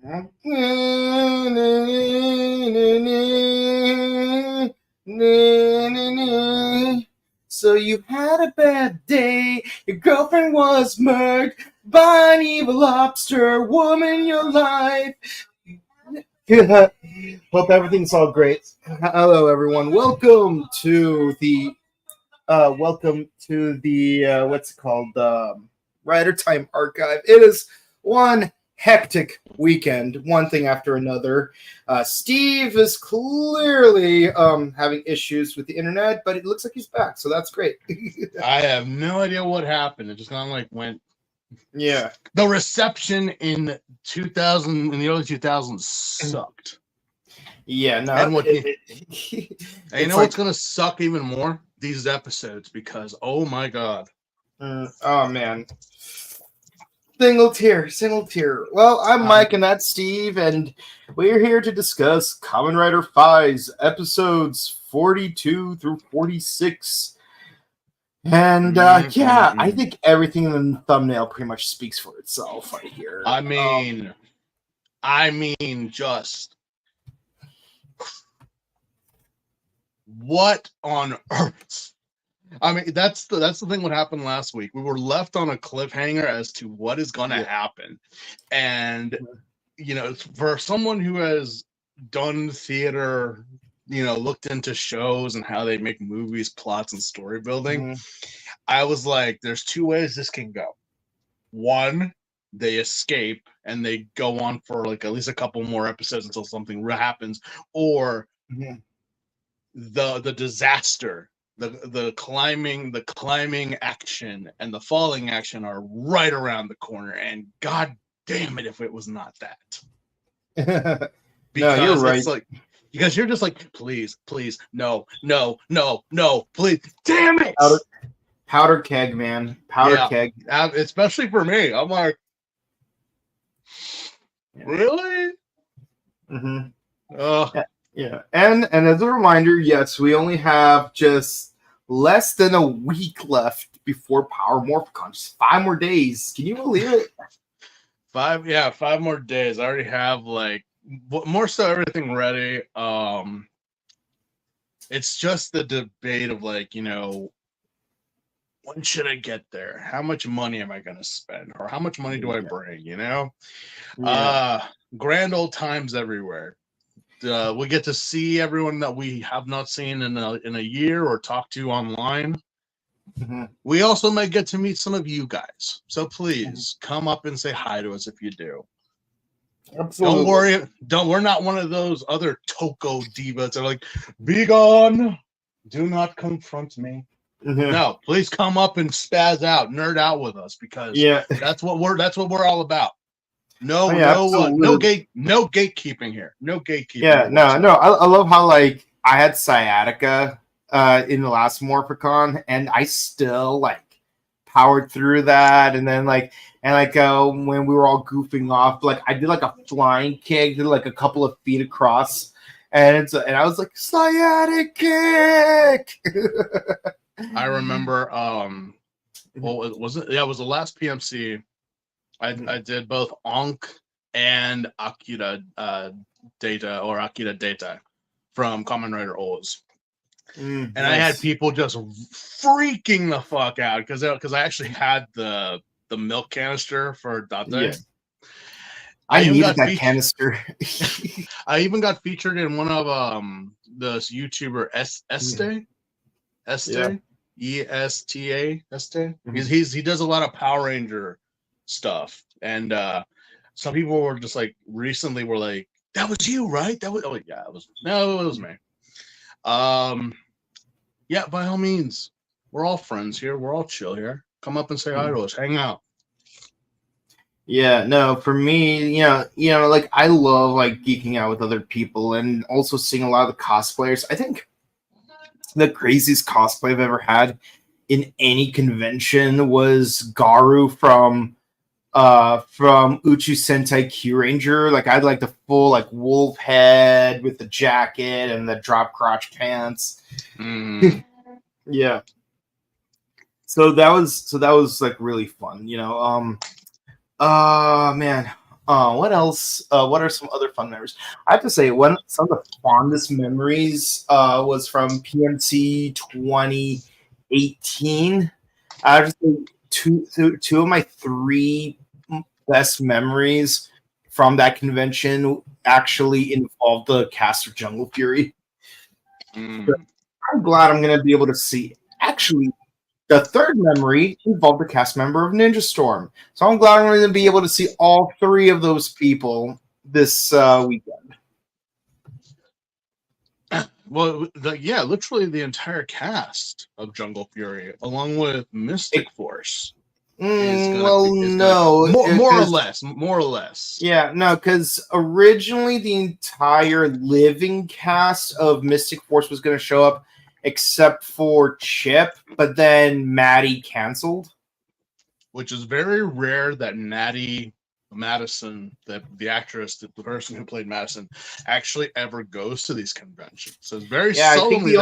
So you had a bad day. Your girlfriend was murdered by an evil lobster woman in your life. Hope everything's all great. Hello, everyone. Welcome to the what's it called? Rider Time Archive. It is one hectic weekend, one thing after another. Steve is clearly having issues with the internet, but it looks like he's back, so that's great. I have no idea what happened. It just kind of like went. Yeah. The reception in the early 2000s sucked. Yeah, no. And you know what's gonna suck even more? These episodes, because oh my god. Oh man. Single tier. Well, I'm Mike and that's Steve, and we're here to discuss Kamen Rider 5's episodes 42 through 46. And I think everything in the thumbnail pretty much speaks for itself right here. I mean, just what on earth? I mean, that's the thing. What happened last week? We were left on a cliffhanger as to what is going to happen, and for someone who has done theater, looked into shows and how they make movies, plots, and story building, I was like, "There's two ways this can go. One, they escape and they go on for like at least a couple more episodes until something happens, or the disaster." The climbing action and the falling action are right around the corner, and god damn it if it was not that. Because no, you're right. It's like, because you're just like, please, no, please, damn it. Powder keg, man. Powder keg. Especially for me. I'm like, really? Yeah, and as a reminder, yes, we only have just less than a week left before Power Morphicon. Just 5 more days. Can you believe it? 5 more days. I already have like more so everything ready. It's just the debate of like, when should I get there? How much money am I going to spend? Or how much money do I bring, Grand old times everywhere. We get to see everyone that we have not seen in a year or talk to online. We also might get to meet some of you guys. So please come up and say hi to us if you do. Absolutely. Don't worry. We're not one of those other Toko divas that are like, be gone. Do not confront me. No, please come up and spaz out, nerd out with us, because that's what we're all about. No gatekeeping here. No gatekeeping. Yeah, no. I love how like I had sciatica in the last Morphicon, and I still like powered through that. And then when we were all goofing off, like I did like a flying kick, did like a couple of feet across, and I was like, sciatic kick. I remember. Well, was it? Yeah, it was the last PMC. I did both Onk and Akira Data from Kamen Rider Oz. And nice. I had people just freaking the fuck out because I actually had the milk canister for Date. Yeah. I needed that canister. I even got featured in one of the YouTuber Este. ESTA. He does a lot of Power Ranger stuff, and some people were just like recently were like, that was you, right? It was me. By all means, we're all friends here, we're all chill here. Come up and say hi to us, hang out. Yeah, no, for me, like I love like geeking out with other people and also seeing a lot of the cosplayers. I think the craziest cosplay I've ever had in any convention was Garu from Uchu Sentai Q Ranger. Like I had like the full like wolf head with the jacket and the drop crotch pants. Yeah. So that was like really fun, man. What else? What are some other fun memories? I have to say, some of the fondest memories was from PMC 2018. I have to say, two of my three best memories from that convention actually involved the cast of Jungle Fury. I'm glad I'm going to be able to see. Actually, the third memory involved a cast member of Ninja Storm. So I'm glad I'm going to be able to see all three of those people this weekend. Well, literally the entire cast of Jungle Fury, along with Mystic Force, is no, more or less. Yeah, no, because originally the entire living cast of Mystic Force was going to show up, except for Chip, but then Maddie canceled. Which is very rare that Madison, the actress, the person who played Madison, actually ever goes to these conventions. So it's very I think the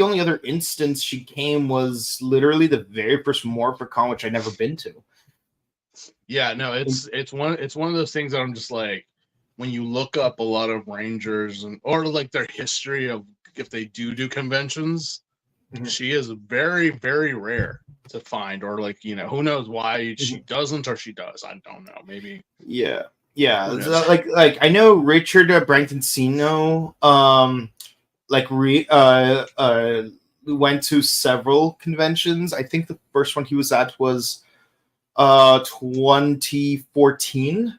only other instance she came was literally the very first Morphicon, which I'd never been to. Yeah, no, it's one of those things that I'm just like, when you look up a lot of Rangers or like their history of if they do conventions, she is very, very rare to find, or like, who knows why she doesn't or she does. I don't know. Maybe. Yeah. Like I know Richard Brancantino went to several conventions. I think the first one he was at was 2014.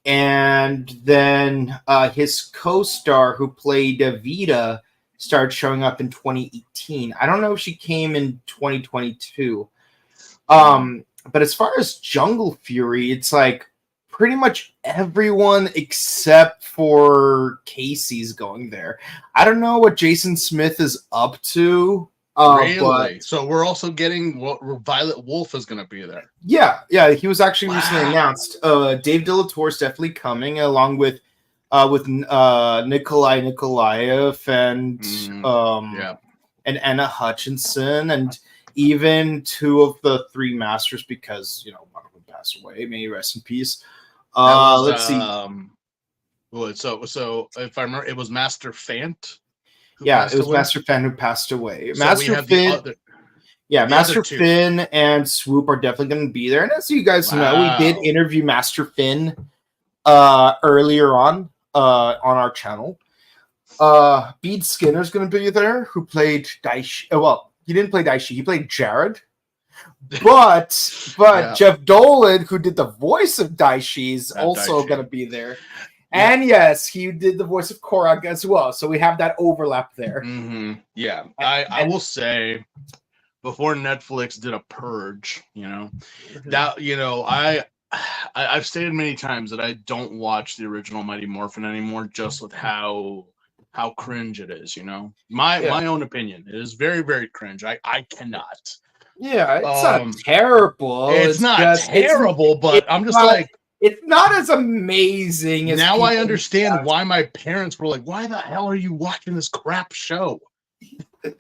And then his co-star who played Vita started showing up in 2018. I don't know if she came in 2022. But as far as Jungle Fury, it's like pretty much everyone except for Casey's going there. I don't know what Jason Smith is up to. Really? So we're also getting Violet Wolf is going to be there. Yeah, he was actually recently announced. Dave De La Tour is definitely coming, along with Nikolai Nikolaev and Anna Hutchinson, and even two of the three masters, because one of them passed away. May he rest in peace. Let's see. So if I remember, it was Master Fant. Yeah, it was Master Finn who passed away. So Master Finn. Master Finn and Swoop are definitely going to be there. And as you guys know, we did interview Master Finn earlier on our channel. Bede Skinner's going to be there, who played Daishi. Well, he didn't play Daishi. He played Jared. But Jeff Dolan, who did the voice of Daishi, is also going to be there. Yeah. And yes, he did the voice of Korok as well. So we have that overlap there. Mm-hmm. Yeah, I will say, before Netflix did a purge, that I've stated many times that I don't watch the original Mighty Morphin anymore, just with how cringe it is. My own opinion, it is very, very cringe. I cannot. Yeah, it's not terrible. It's not terrible, but I'm just like. It's not as amazing as now. I understand why my parents were like, "Why the hell are you watching this crap show?"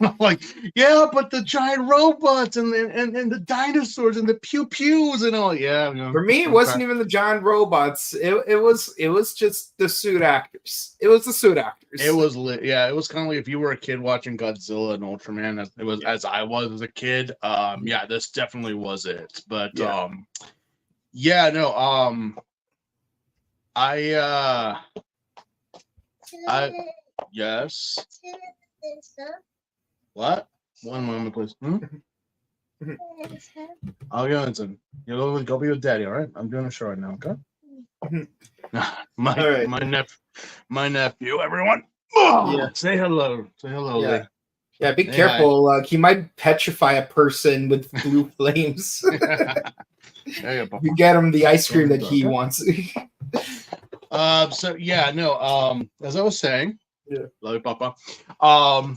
I'm like, "Yeah, but the giant robots and the dinosaurs and the pew pews and all." Yeah. For me, it wasn't even the giant robots. It was just the suit actors. It was the suit actors. It was lit. Yeah, it was kind of like if you were a kid watching Godzilla and Ultraman. As I was as a kid. Yeah, this definitely was it. But yes. What? One moment, please. I'll go into. Go be with Daddy. All right, I'm doing a show right now. Okay. My nephew. Everyone. Say hello. Say hello. Yeah. Yeah, be careful. He might petrify a person with blue flames. You get him the ice cream that he wants. As I was saying, love you, Papa. I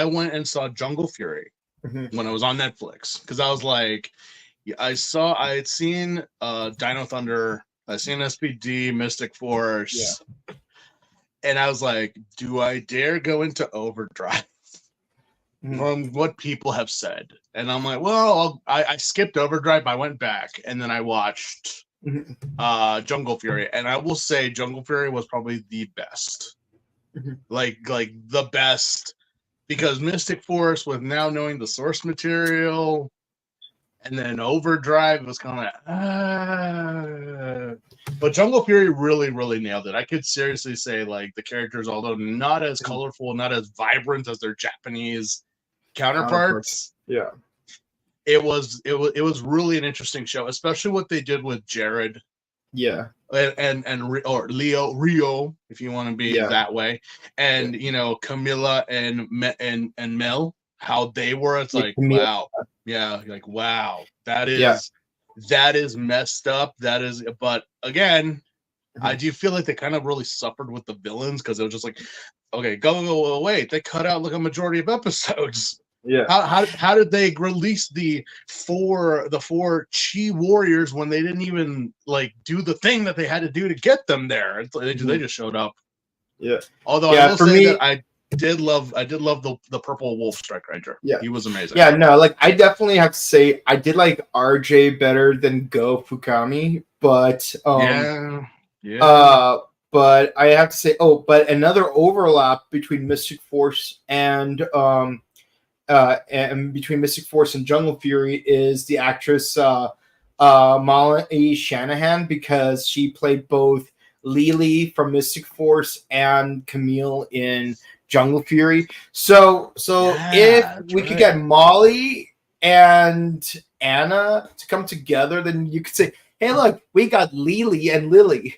went and saw Jungle Fury when it was on Netflix, because I was like, I had seen Dino Thunder, I seen SPD, Mystic Force, and I was like, do I dare go into Overdrive? from what people have said. And I'm like, well, I skipped Overdrive, I went back, and then I watched Jungle Fury, and I will say Jungle Fury was probably the best. Like the best, because Mystic Force, with now knowing the source material, and then Overdrive was kind of but Jungle Fury really nailed it. I could seriously say, like, the characters, although not as colorful, not as vibrant as their Japanese counterparts, it was really an interesting show, especially what they did with Jared, or Rio, if you want to be that way, and Camilla and Mel, how they were. It's like, wow, like, wow, that is messed up. That is, but again, I do feel like they kind of really suffered with the villains, because it was just like, okay, go wait, they cut out like a majority of episodes. How did they release the four Chi warriors when they didn't even like do the thing that they had to do to get them there? They just showed up. Although I will say that I did love the purple wolf Strike Ranger. He was amazing. Like, I definitely have to say I did like RJ better than Go Fukami, but but I have to say, but another overlap between Mystic Force and between Mystic Force and Jungle Fury is the actress Molly Shanahan, because she played both Lily from Mystic Force and Camille in Jungle Fury. So if we could get Molly and Anna to come together, then you could say, hey, look, we got Lily and Lily.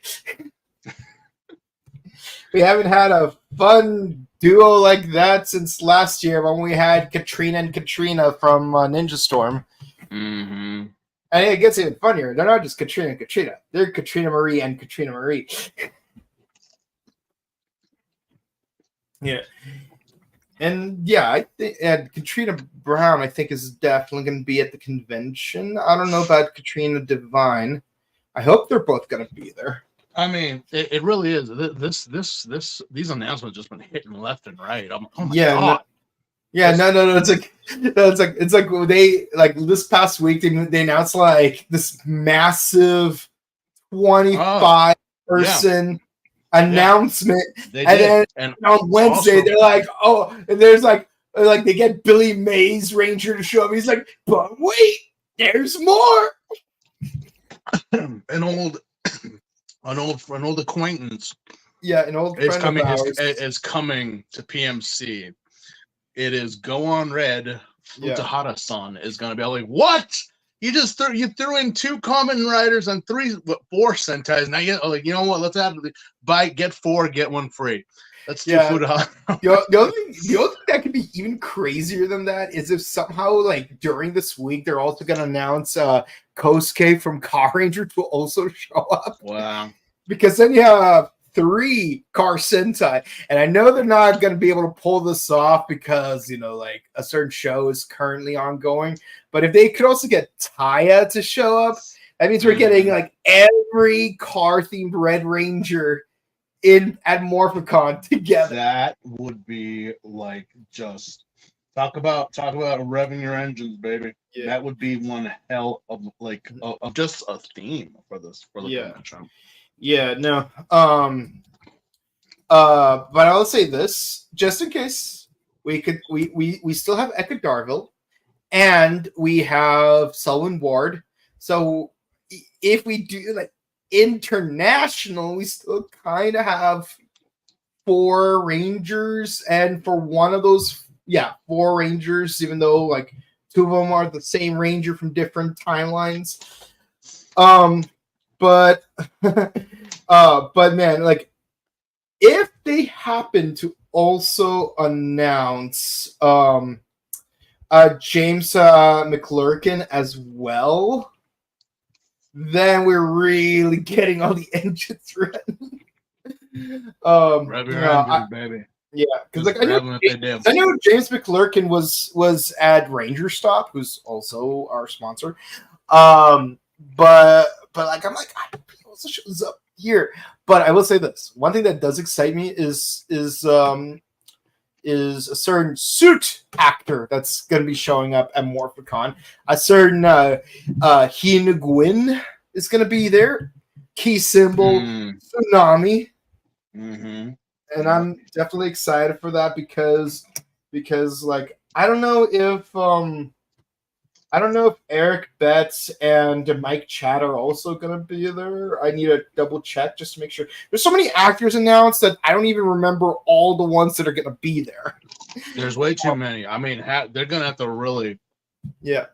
We haven't had a fun duo like that since last year when we had Katrina and Katrina from Ninja Storm. And it gets even funnier. They're not just Katrina and Katrina. They're Katrina Marie and Katrina Marie. And I think Katrina Brown, I think, is definitely going to be at the convention. I don't know about Katrina Divine. I hope they're both going to be there. I mean, it really is. These announcements just been hitting left and right. Oh my God. No. It's like they, like, this past week they announced like this massive 25 person announcement, and then on Wednesday they're like, and there's like they get Billy Mays Ranger to show up. He's like, but wait, there's more. An old acquaintance. An old friend of ours is coming to PMC. It is Go On Red. Futahara-san is going to be like, what? You just threw in 2 Kamen Riders and 4 Sentais. Now you know what? Let's have get 4, get 1 free. Let's do Futahara. The other thing that could be even crazier than that is if somehow, like, during this week they're also going to announce Kosuke from Car Ranger to also show up. Wow. Because then you have 3 Car Sentai, and I know they're not going to be able to pull this off because, like, a certain show is currently ongoing. But if they could also get Taya to show up, that means we're getting like every car-themed Red Ranger at Morphicon together. That would be like, just talk about revving your engines, baby. That would be one hell of of just a theme for the convention. But I'll say this, just in case we still have Eka Darville and we have Selwyn Ward. So if we do like international, we still kind of have 4 Rangers, and for one of those, 4 Rangers, even though like 2 of them are the same Ranger from different timelines. But man, like, if they happen to also announce James McClurkin as well, then we're really getting all the engines ready. Baby. Yeah, because like I know James McClurkin was at Ranger Stop, who's also our sponsor. But like I'm like, he also shows up here. But I will say this: one thing that does excite me is is a certain suit actor that's going to be showing up at Morphicon. A certain Hina Gwyn is going to be there. Key symbol Tsunami. Mm-hmm. And I'm definitely excited for that because like I don't know if Eric Betts and Mike Chad are also gonna be there. I need to double check just to make sure. There's so many actors announced that I don't even remember all the ones that are gonna be there. There's way too many. I mean, they're gonna have to really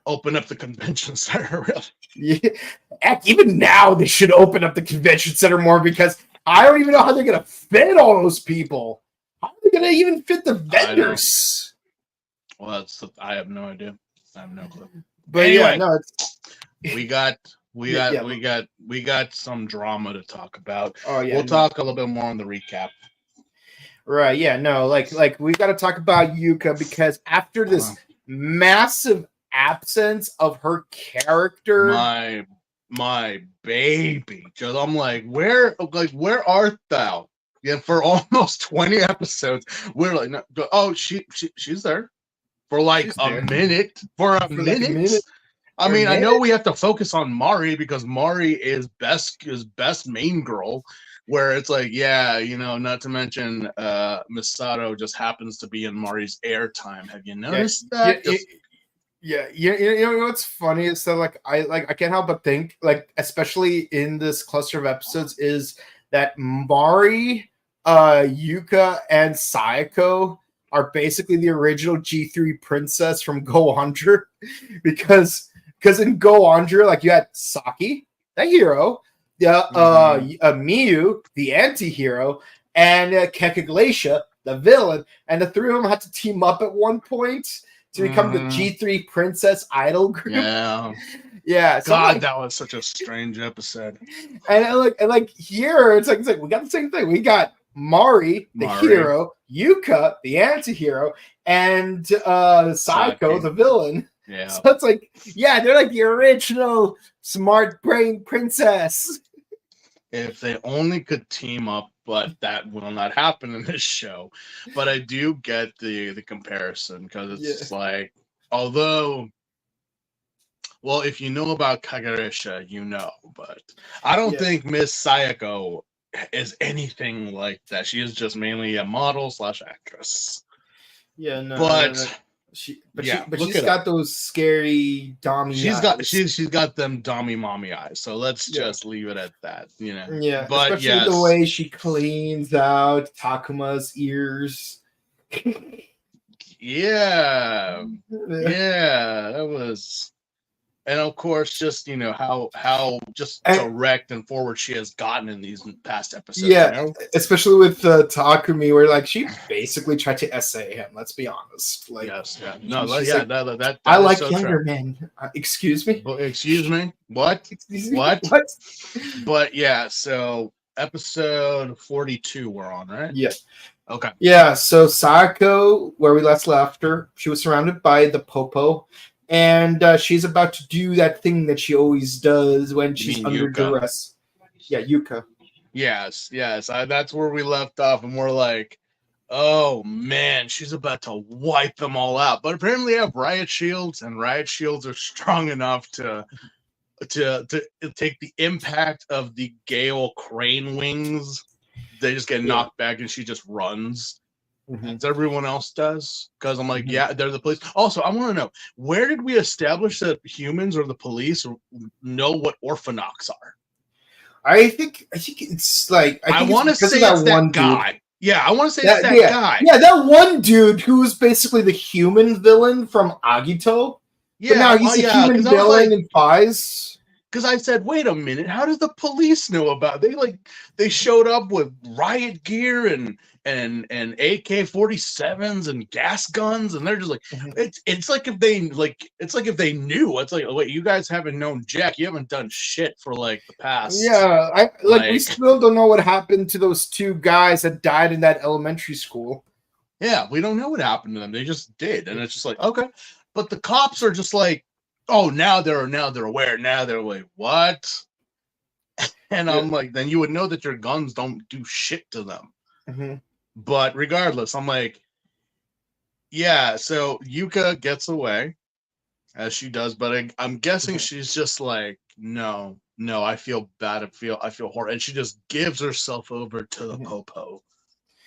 open up the convention center. Really. Yeah. Heck, even now they should open up the convention center more because I don't even know how they're gonna fit all those people. How are they gonna even fit the vendors? Well, I have no idea. I have no clue. But anyway, yeah, no, we got some drama to talk about. Oh yeah, we'll talk a little bit more on the recap. Right? Yeah, no, like we got to talk about Yuka because after this massive absence of her character, my baby, because I'm like, where art thou? Yeah, for almost 20 episodes, we're like, no, oh, she's there. For like a minute. For a minute. I mean, I know we have to focus on Mari because Mari is best main girl. Where it's like, yeah, not to mention Misato just happens to be in Mari's airtime. Have you noticed that? You know what's funny is that I can't help but think especially in this cluster of episodes is that Mari, Yuka, and Sayako are basically the original G3 princess from Go Under because in Go Under, you had Saki, the hero, Miyu, the anti-hero, and Kekaglacia, the villain, and the three of them had to team up at one point to become the G3 princess idol group. Yeah. So God, that was such a strange episode. And here it's like we got the same thing. We got Mari, the hero, Yuka, the anti-hero, and Sayako, the villain. Yeah. So it's they're like the original smart brain princess. If they only could team up, but that will not happen in this show. But I do get the comparison because it's although, well, if you know about Kaguraisha, but I don't think Miss Sayako is anything like that. She is just mainly a model / actress. Yeah, no. But she's got those scary dommy eyes. She's got them dommy mommy eyes. So let's just leave it at that. Yeah, but especially the way she cleans out Takuma's ears. Yeah, that was. And of course, just how just direct and forward she has gotten in these past episodes. Yeah, especially with Takumi, where she basically tried to essay him. Let's be honest. I like so younger men. Excuse me. Well, excuse me. What? Excuse me? What? But yeah, so episode 42 we're on, right? Yeah. Okay. Yeah. So Sayako, where we last left her, she was surrounded by the Popo. And she's about to do that thing that she always does when she's under duress. Yeah, Yuka. Yes. That's where we left off, and we're like, oh man, she's about to wipe them all out. But apparently, they have riot shields, and riot shields are strong enough to take the impact of the Gale crane wings. They just get knocked back, and she just runs. As everyone else does, because I'm like, yeah, they're the police. Also, I want to know, where did we establish that humans or the police know what orphanox are? I think it's I want to say it's that guy. Dude. Yeah, I want to say it's that guy. Yeah, that one dude who was basically the human villain from Agito. Yeah, but now he's a human villain in Fies. Because I said, wait a minute, how does the police know about it? They showed up with riot gear and AK-47s and gas guns, and they're just like, it's like if they knew. It's like, wait, you guys haven't known Jack. You haven't done shit for the past. Yeah, we still don't know what happened to those two guys that died in that elementary school. Yeah, we don't know what happened to them. They just did, and it's just like, okay, but the cops are just like, oh, now they're aware. Now they're like, what? And I'm like, then you would know that your guns don't do shit to them. But regardless, I'm like, yeah, so Yuka gets away as she does, but I'm guessing she's just like, no, I feel bad. I feel horrible, and she just gives herself over to the popo.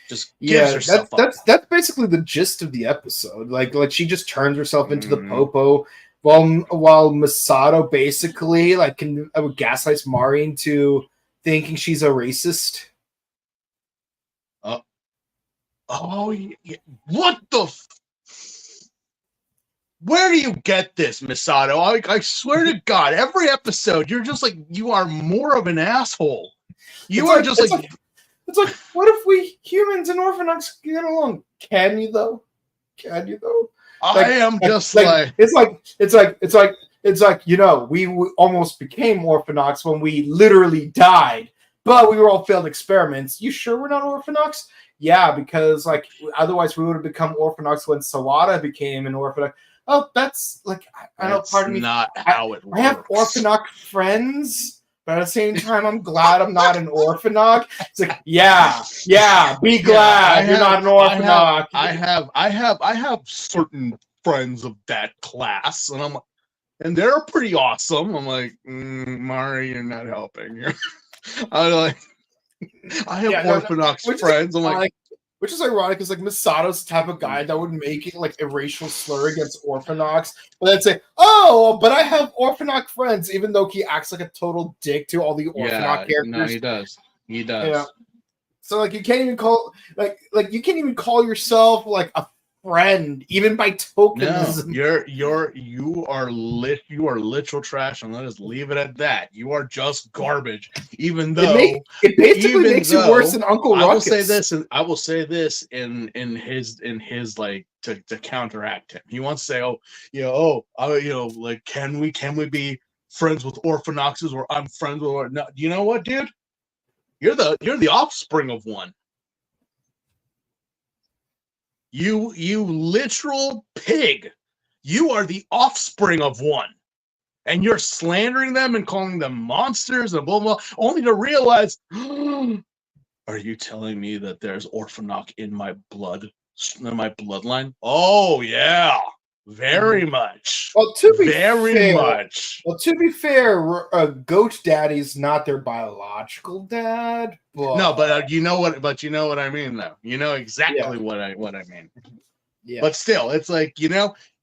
Just gives Yeah, herself up. that's basically the gist of the episode. Like she just turns herself into the Mm. popo, while Masato basically like can gaslights Mari into thinking she's a racist. Oh, yeah. What the? Where do you get this, Misato? I swear to God, every episode you're just like you are more of an asshole. You are just like it's like what if we humans and Orphanox get along? Can you though? I am just like it's like you know we almost became Orphanox when we literally died, but we were all failed experiments. You sure we're not Orphanox? Yeah, because like otherwise we would have become Orphanox when Sawada became an Orphanox. Oh, that's like I know. Pardon me. Not how it works. I have Orphanox friends, but at the same time, I'm glad I'm not an Orphanox. It's like, yeah, be glad you're not an Orphanox. I have certain friends of that class, and they're pretty awesome. I'm like, Mari, you're not helping. I'm like, I have Orphanox friends. I'm like. Which is ironic, because like Masato's the type of guy that would make it like a racial slur against Orphanox, but then say, "Oh, but I have Orphanox friends," even though he acts like a total dick to all the Orphanox characters. No, he does. Yeah. So like you can't even call yourself like a friend, even by tokens. No, you are literal trash, and let us leave it at that. You are just garbage. Even though it basically makes you worse than Uncle Ruckus. I will say this in his like to counteract him. He wants to say, like can we be friends with Orphanoxes, or I'm friends with no, you know what, dude? You're the offspring of one. You literal pig. You are the offspring of one. And you're slandering them and calling them monsters and blah, blah, blah, only to realize, are you telling me that there's Orphanox in my bloodline? Oh, yeah. Very much. Well, to be fair, Goat Daddy's not their biological dad. But... No, but you know what I mean, though. You know exactly what I mean. Yeah. But still, it's like, you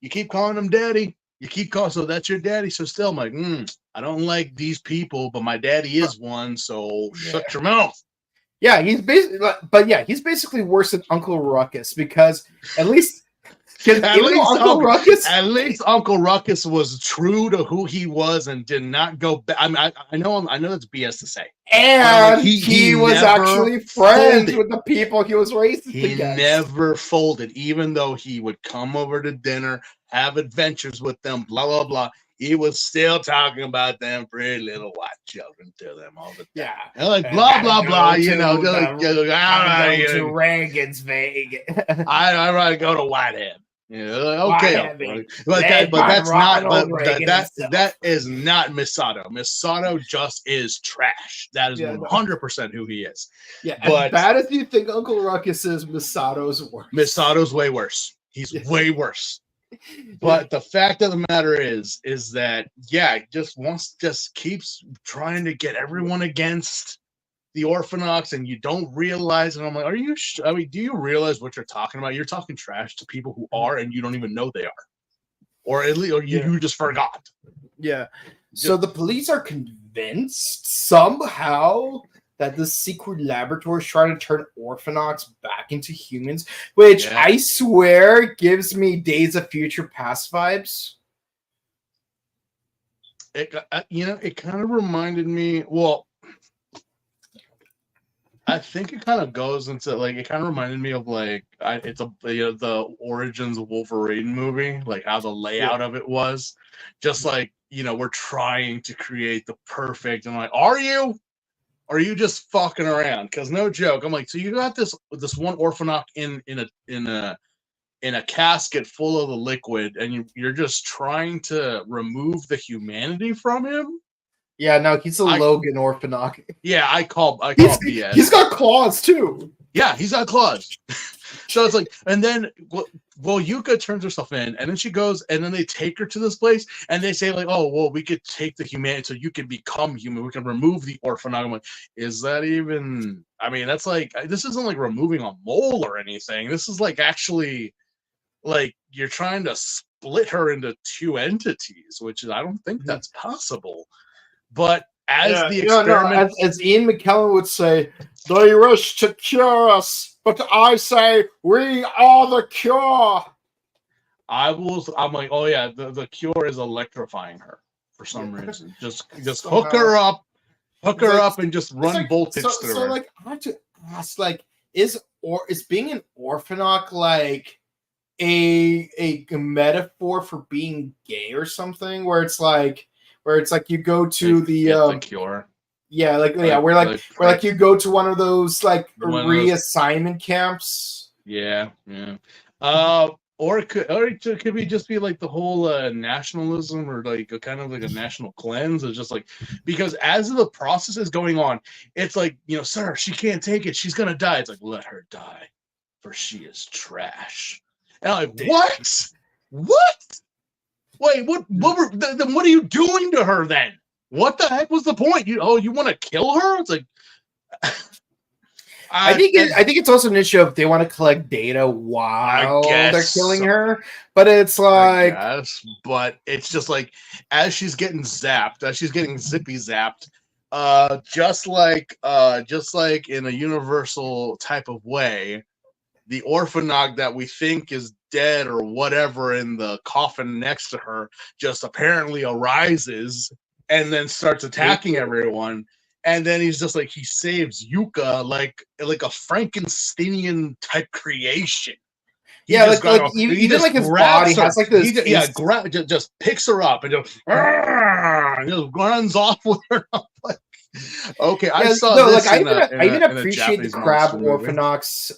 keep calling him daddy. You keep calling, so that's your daddy. So still, I'm like, I don't like these people, but my daddy is one. So shut your mouth. Yeah, he's basically worse than Uncle Ruckus, because at least Uncle Ruckus was true to who he was and did not go back. I know that's BS to say. And he was actually friends with the people he was raised against. He never folded, even though he would come over to dinner, have adventures with them, blah, blah, blah. He was still talking about them pretty little white children to them all the time. Yeah. And like, blah, blah, blah, to Reagan's Vegas. I'd rather go to Whitehead. Okay, but that's not. That is not Misato. Misato just is trash. That is 100% who he is. Yeah, but as bad as you think Uncle Ruckus is, Misato's worse. Misato's way worse. He's way worse. But the fact of the matter is that just keeps trying to get everyone against the Orphanox, and you don't realize, and I'm like, do you realize what you're talking about? You're talking trash to people who are, and you don't even know they are, or at least, you just forgot. Yeah. So the police are convinced somehow that this secret laboratory is trying to turn Orphanox back into humans, which I swear gives me Days of Future Past vibes. It kind of reminded me. Well, I think it kind of goes into it kind of reminded me of the Origins of Wolverine movie, like how the layout of it was, just like we're trying to create the perfect. And I'm like, are you just fucking around? Because no joke, I'm like, so you got this one Orphanox in a casket full of the liquid, and you're just trying to remove the humanity from him. Yeah, no, he's a Logan Orphanox. Yeah, I call BS. He's got claws too. Yeah, he's got claws. So it's like, and then well, Yuka turns herself in, and then she goes, and then they take her to this place, and they say like, oh, well, we could take the humanity, so you can become human. We can remove the orphanog. I'm like, is that even? I mean, that's like, this isn't like removing a mole or anything. This is like actually, like you're trying to split her into two entities, which is I don't think that's possible. But as the experiment, as Ian McKellen would say, they wish to cure us, but I say we are the cure. I'm like, oh yeah, the cure is electrifying her for some reason. Just hook her up, and just run voltage through her. So like, I have to ask, like, is being an orphanoc like a metaphor for being gay or something? Where it's like you go to the cure. Yeah, where you go to one of those like reassignment camps. Yeah. Or it could be just be like the whole nationalism, or like a kind of like a national cleanse. It's just like, because as the process is going on, it's like, sir, she can't take it. She's gonna die. It's like, let her die, for she is trash. And I'm like, what? What? Wait, then what are you doing to her then? What the heck was the point? You want to kill her? It's like, I think it's also an issue of they want to collect data while they're killing her, but it's like, but it's just like, as she's getting zapped, as she's getting zippy zapped, just like in a universal type of way, the orphanog that we think is dead or whatever in the coffin next to her just apparently arises and then starts attacking everyone. And then he's just like, he saves Yuka like a Frankensteinian type creation. His body has like this. Just picks her up and just runs off with her. Like, okay, I even appreciate the Crab Orphanox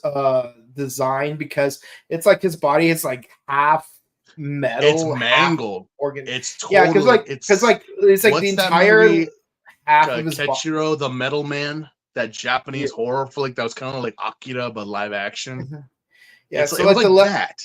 design, because it's like his body is like half metal, it's mangled, organ. It's totally, because it's like the entire movie, half of his Kechiro the Metal Man, that Japanese horror flick that was kind of like Akira but live action. Mm-hmm. Yeah, so it was like that.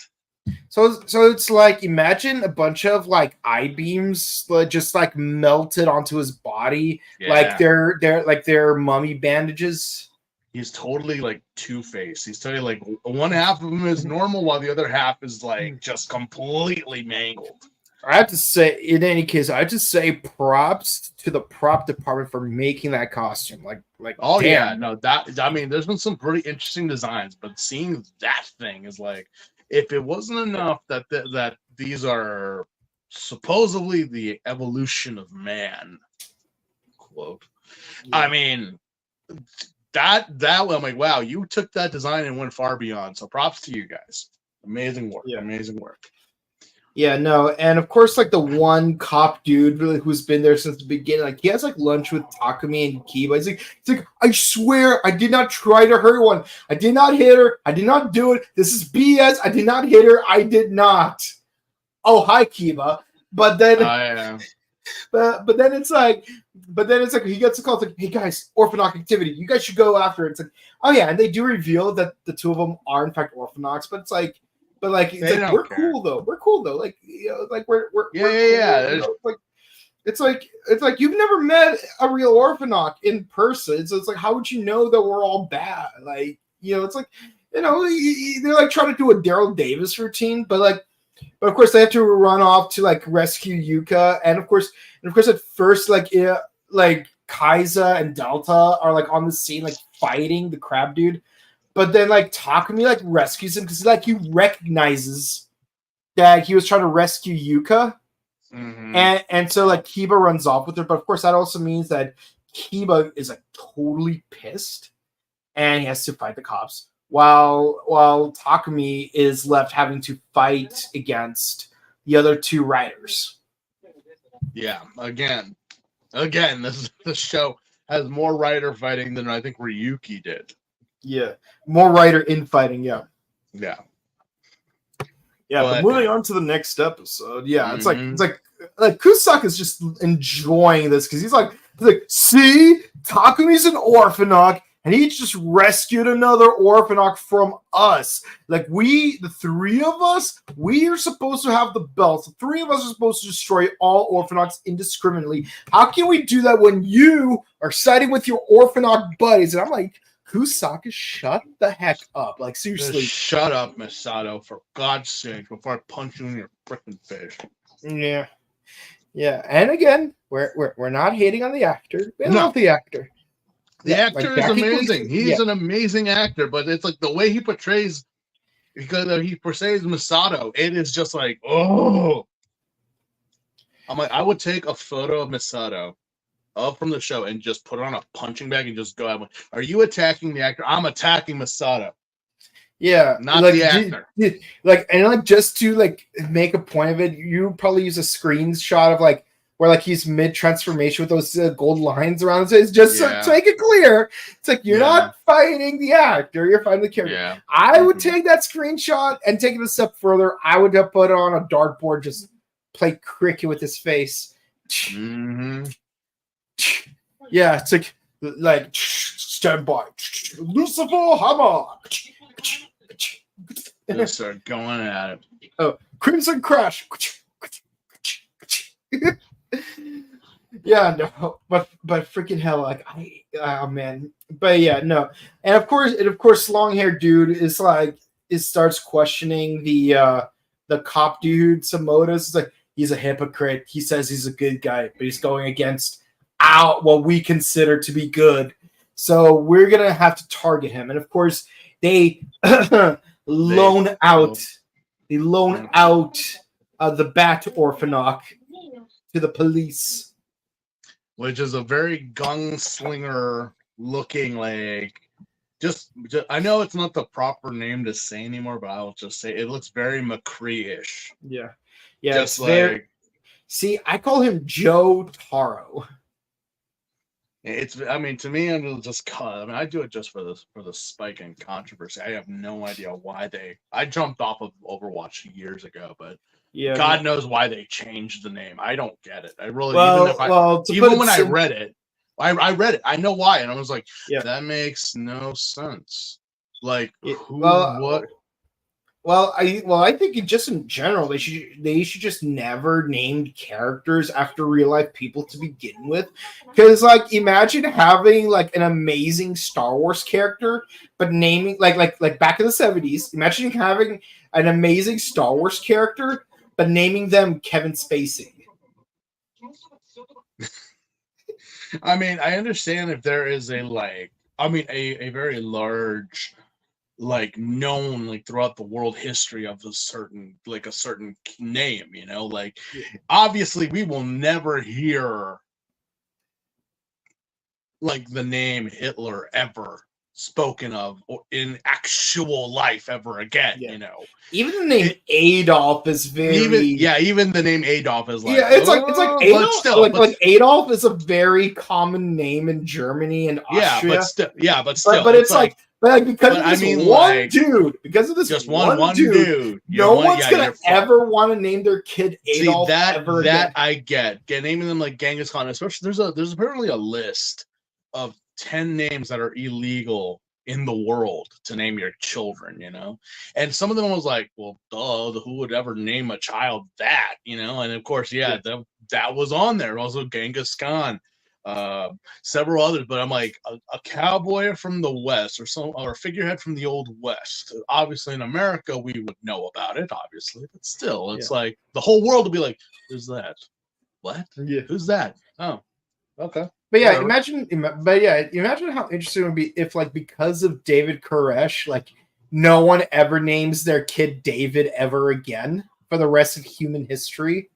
So it's like, imagine a bunch of like I-beams just like melted onto his body, like they're mummy bandages. He's totally like Two-Face. He's totally like, one half of him is normal while the other half is like just completely mangled. I have to say, in any case, I have to say props to the prop department for making that costume. Oh damn. Yeah, no, I mean, there's been some pretty interesting designs, but seeing that thing is like, if it wasn't enough that these are supposedly the evolution of man, quote. Yeah. I mean, that I'm like, wow, you took that design and went far beyond. So props to you guys. Amazing work. Yeah. Amazing work. Yeah, no, and of course, like the one cop dude really who's been there since the beginning, like he has like lunch with Takumi and Kiba. He's like, I swear I did not try to hurt one. I did not hit her. I did not do it. This is BS. I did not hit her. I did not. Oh, hi, Kiba. But then, but then it's like he gets a call. It's like, hey guys, orphanoc activity. You guys should go after it. It's like, oh yeah, and they do reveal that the two of them are in fact orphanocs. But it's like. But like, it's like, we're cool though. We're cool though. Like, like we're cool, It's like you've never met a real orphanoc in person, so it's like, how would you know that we're all bad? Like, it's like, they're like trying to do a Daryl Davis routine, but of course they have to run off to like rescue Yuka, and of course at first like Kaiza and Delta are like on the scene like fighting the crab dude. But then, like, Takumi, like, rescues him because, like, he recognizes that he was trying to rescue Yuka. Mm-hmm. And so, like, Kiba runs off with her. But, of course, that also means that Kiba is, like, totally pissed. And he has to fight the cops. While Takumi is left having to fight against the other two riders. Yeah, again, this show has more rider fighting than I think Ryuki did. Yeah, more rider infighting. Yeah. But moving on to the next episode. Yeah, it's like Kusaka is just enjoying this because he's like, see, Takumi's an orphanoc, and he just rescued another Orphanoch from us. Like, we, the three of us, we are supposed to have the belts. The three of us are supposed to destroy all Orphanochs indiscriminately. How can we do that when you are siding with your Orphanoch buddies? And I'm like, Kusaka, shut the heck up. Like, seriously. Just shut up, Masato, for God's sake, before I punch you in your freaking face. Yeah. Yeah. And again, we're not hating on the actor. We love the actor. The actor is amazing. He's an amazing actor, but it's like the way he portrays, because he portrays Masato, it is just like, oh. I'm like, I would take a photo of Masato up from the show and just put it on a punching bag and just go out. Are you attacking the actor? I'm attacking Masato. Yeah, not the actor. And just to like make a point of it, you probably use a screenshot of like where like he's mid transformation with those gold lines around his face, just to make it clear. It's like you're not fighting the actor, you're fighting the character. Yeah. I would take that screenshot and take it a step further. I would have put it on a dartboard, just play cricket with his face. Mm-hmm. Yeah, it's like stand by, Lucifer Hammer. Just start going at it. Oh, Crimson Crash. Yeah, no, but freaking hell, like oh man, but yeah, no, and of course, long-haired dude starts questioning the cop dude, Samotas. It's like he's a hypocrite. He says he's a good guy, but he's going against what we consider to be good. So we're gonna have to target him, and of course they loan out the Bat Orphanoch to the police, which is a very gunslinger looking, like just I know it's not the proper name to say anymore, but I'll just say it looks very McCree-ish. Yeah, just like see, I call him Joe Taro. I mean, to me, I do it just for the spike in controversy. I have no idea why I jumped off of Overwatch years ago, but God knows why they changed the name. I don't get it. I really, even when I read it, I read it. I know why, and I was like, that makes no sense. Like, what? Well, I think just in general, they should just never name characters after real life people to begin with, because like imagine having like an amazing Star Wars character, but naming like back in the 70s. Imagine having an amazing Star Wars character, but naming them Kevin Spacey. I mean, I understand if there is a very large, like known like throughout the world history of a certain name, obviously we will never hear like the name Hitler ever spoken of or in actual life ever again. Even the name Adolf is very even the name Adolf is like it's like Adolf, like Adolf is a very common name in Germany and Austria. But it's like because of this one dude, no one's gonna ever want to name their kid Adolf. That I get naming them like Genghis Khan. Especially there's apparently a list of 10 names that are illegal in the world to name your children, and some of them was like, well, duh, who would ever name a child that, and of course, that was on there. Also Genghis Khan, several others, but I'm like a cowboy from the West or a figurehead from the Old West. Obviously in America we would know about it, obviously, but still it's like the whole world would be like, who's that? What? Yeah. Who's that? Oh, okay. But imagine how interesting it would be if, like, because of David Koresh, like, no one ever names their kid David ever again for the rest of human history.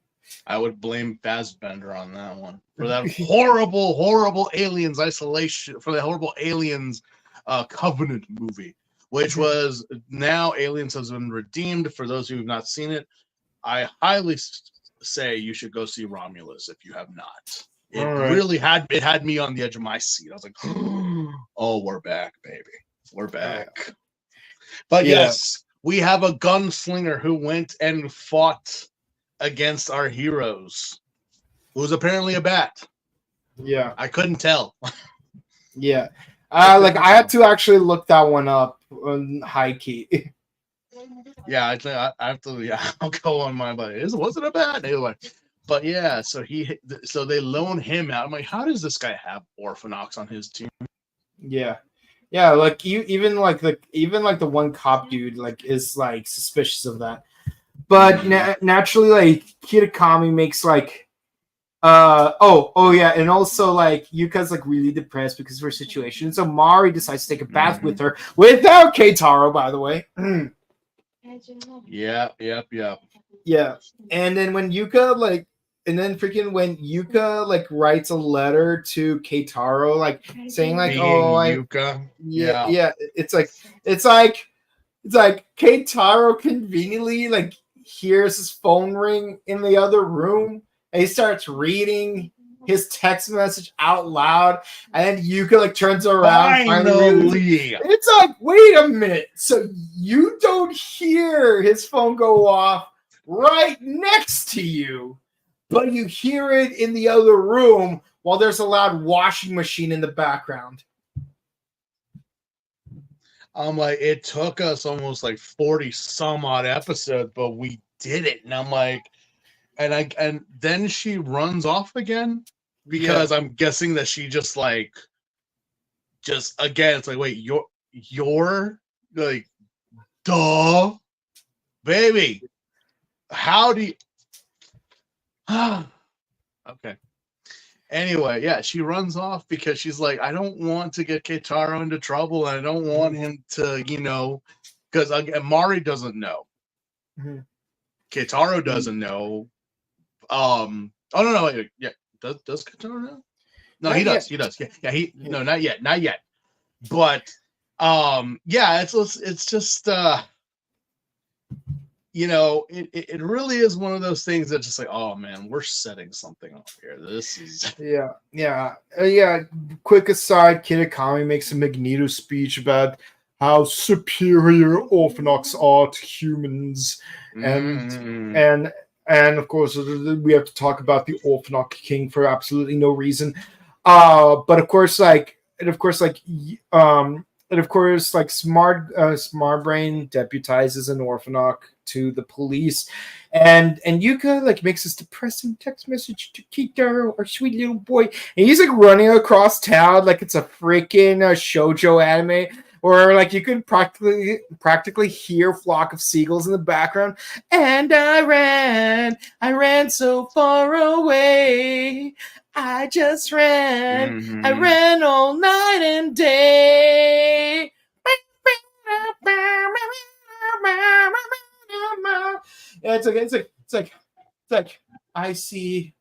I would blame Fassbender on that one for that horrible, horrible Aliens Isolation, for the horrible Aliens Covenant movie, which was now Aliens has been redeemed. For those who have not seen it, I highly say you should go see Romulus if you have not. It really had me on the edge of my seat. I was like, oh, we're back, baby. We're back. But yes, we have a gunslinger who went and fought against our heroes, who's apparently a bat. Yeah. I couldn't tell. Yeah. Like I had to actually look that one up on high key. Yeah, I have to. Yeah, I'll go on my. But it wasn't a bad anyway. But yeah, so they loan him out. I'm like, how does this guy have Orphanox on his team? Yeah. Yeah, like you even like the one cop dude like is like suspicious of that. But naturally like Kitakami makes like oh yeah, and also like Yuka's like really depressed because of her situation. So Mari decides to take a bath with her without Keitaro, by the way. Yep. Yeah. And then when Yuka like and then freaking when Yuka like writes a letter to Keitaro like saying like Yuka. Yeah, it's like Keitaro conveniently like hears his phone ring in the other room and he starts reading his text message out loud and then Yuka like turns around finally. It's like, wait a minute. So you don't hear his phone go off right next to you, but you hear it in the other room while there's a loud washing machine in the background. I'm like, it took us almost like 40 some odd episodes, but we did it. And I'm like, and then she runs off again because I'm guessing that she just again, it's like, wait, you're like, duh, baby. How do you? Okay. Anyway, yeah, she runs off because she's like, I don't want to get Keitaro into trouble, and I don't want him to, because Mari doesn't know. Mm-hmm. Keitaro doesn't know. Oh no, wait, yeah. Does Keitaro know? No, he does. He does. Yeah. No, not yet. But yeah, it's just it really is one of those things that's just like, oh man, we're setting something up here. This is yeah. Quick aside, Kitakami makes a Magneto speech about how superior Orphanox are to humans, and of course we have to talk about the Orphanox King for absolutely no reason. But of course, Smart Brain deputizes an Orphanox to the police, and Yuka like makes this depressing text message to Kitaro, our sweet little boy, and he's like running across town like it's a freaking shoujo anime, or like you could practically hear Flock of Seagulls in the background. And I ran so far away. I just ran. I ran all night and day. Yeah, it's like I see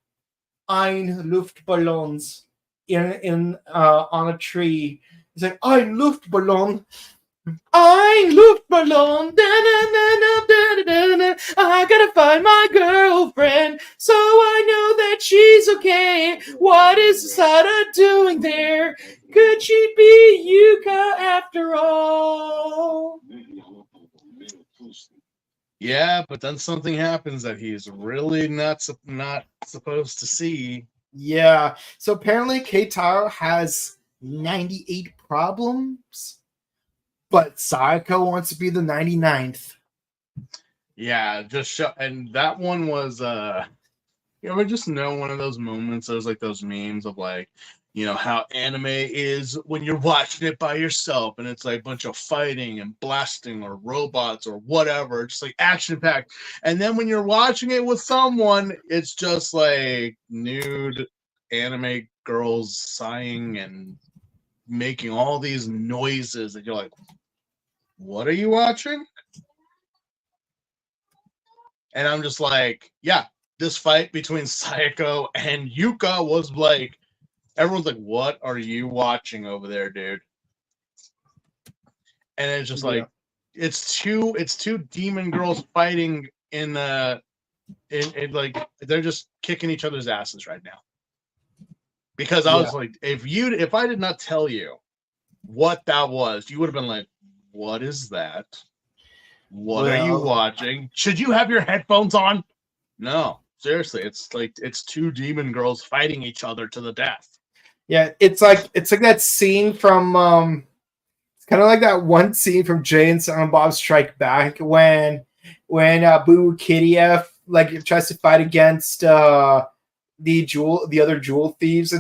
ein Luftballons in on a tree. It's like ein Luftballon. Ein Luftballon. I gotta find my girlfriend so I know that she's okay. What is Sada doing there? Could she be Yuka after all? Yeah, but then something happens that he's really not supposed to see. Yeah, so apparently Keitaro has 98 problems, but Sayako wants to be the 99th. Yeah, and that one was I just know one of those moments. There's like those memes of like, how anime is when you're watching it by yourself and it's like a bunch of fighting and blasting or robots or whatever, just like action packed. And then when you're watching it with someone, it's just like nude anime girls sighing and making all these noises and you're like, what are you watching? And I'm just like, yeah, this fight between Sayako and Yuka was like, everyone's like, what are you watching over there, dude? And it's just like, it's two demon girls fighting in like, they're just kicking each other's asses right now. Because I was like, if I did not tell you what that was, you would have been like, what is that? What are you watching? Should you have your headphones on? No, seriously, it's like it's two demon girls fighting each other to the death. Yeah, it's like that scene from it's kind of like that one scene from Jay and Silent Bob Strike Back when Boo Kitty F like tries to fight against the other jewel thieves.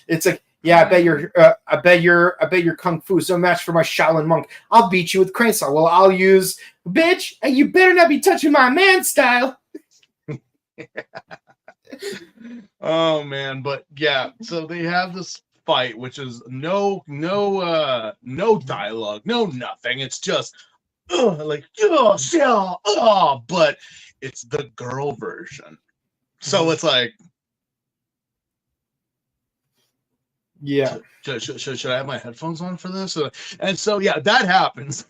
It's like yeah, I bet your kung fu is no match for my Shaolin monk. I'll beat you with crane style. Well, I'll use bitch, and you better not be touching my man style. Oh man, but yeah, so they have this fight, which is no dialogue, no nothing. It's just like but it's the girl version. So it's like, yeah. Should I have my headphones on for this? And so yeah, that happens,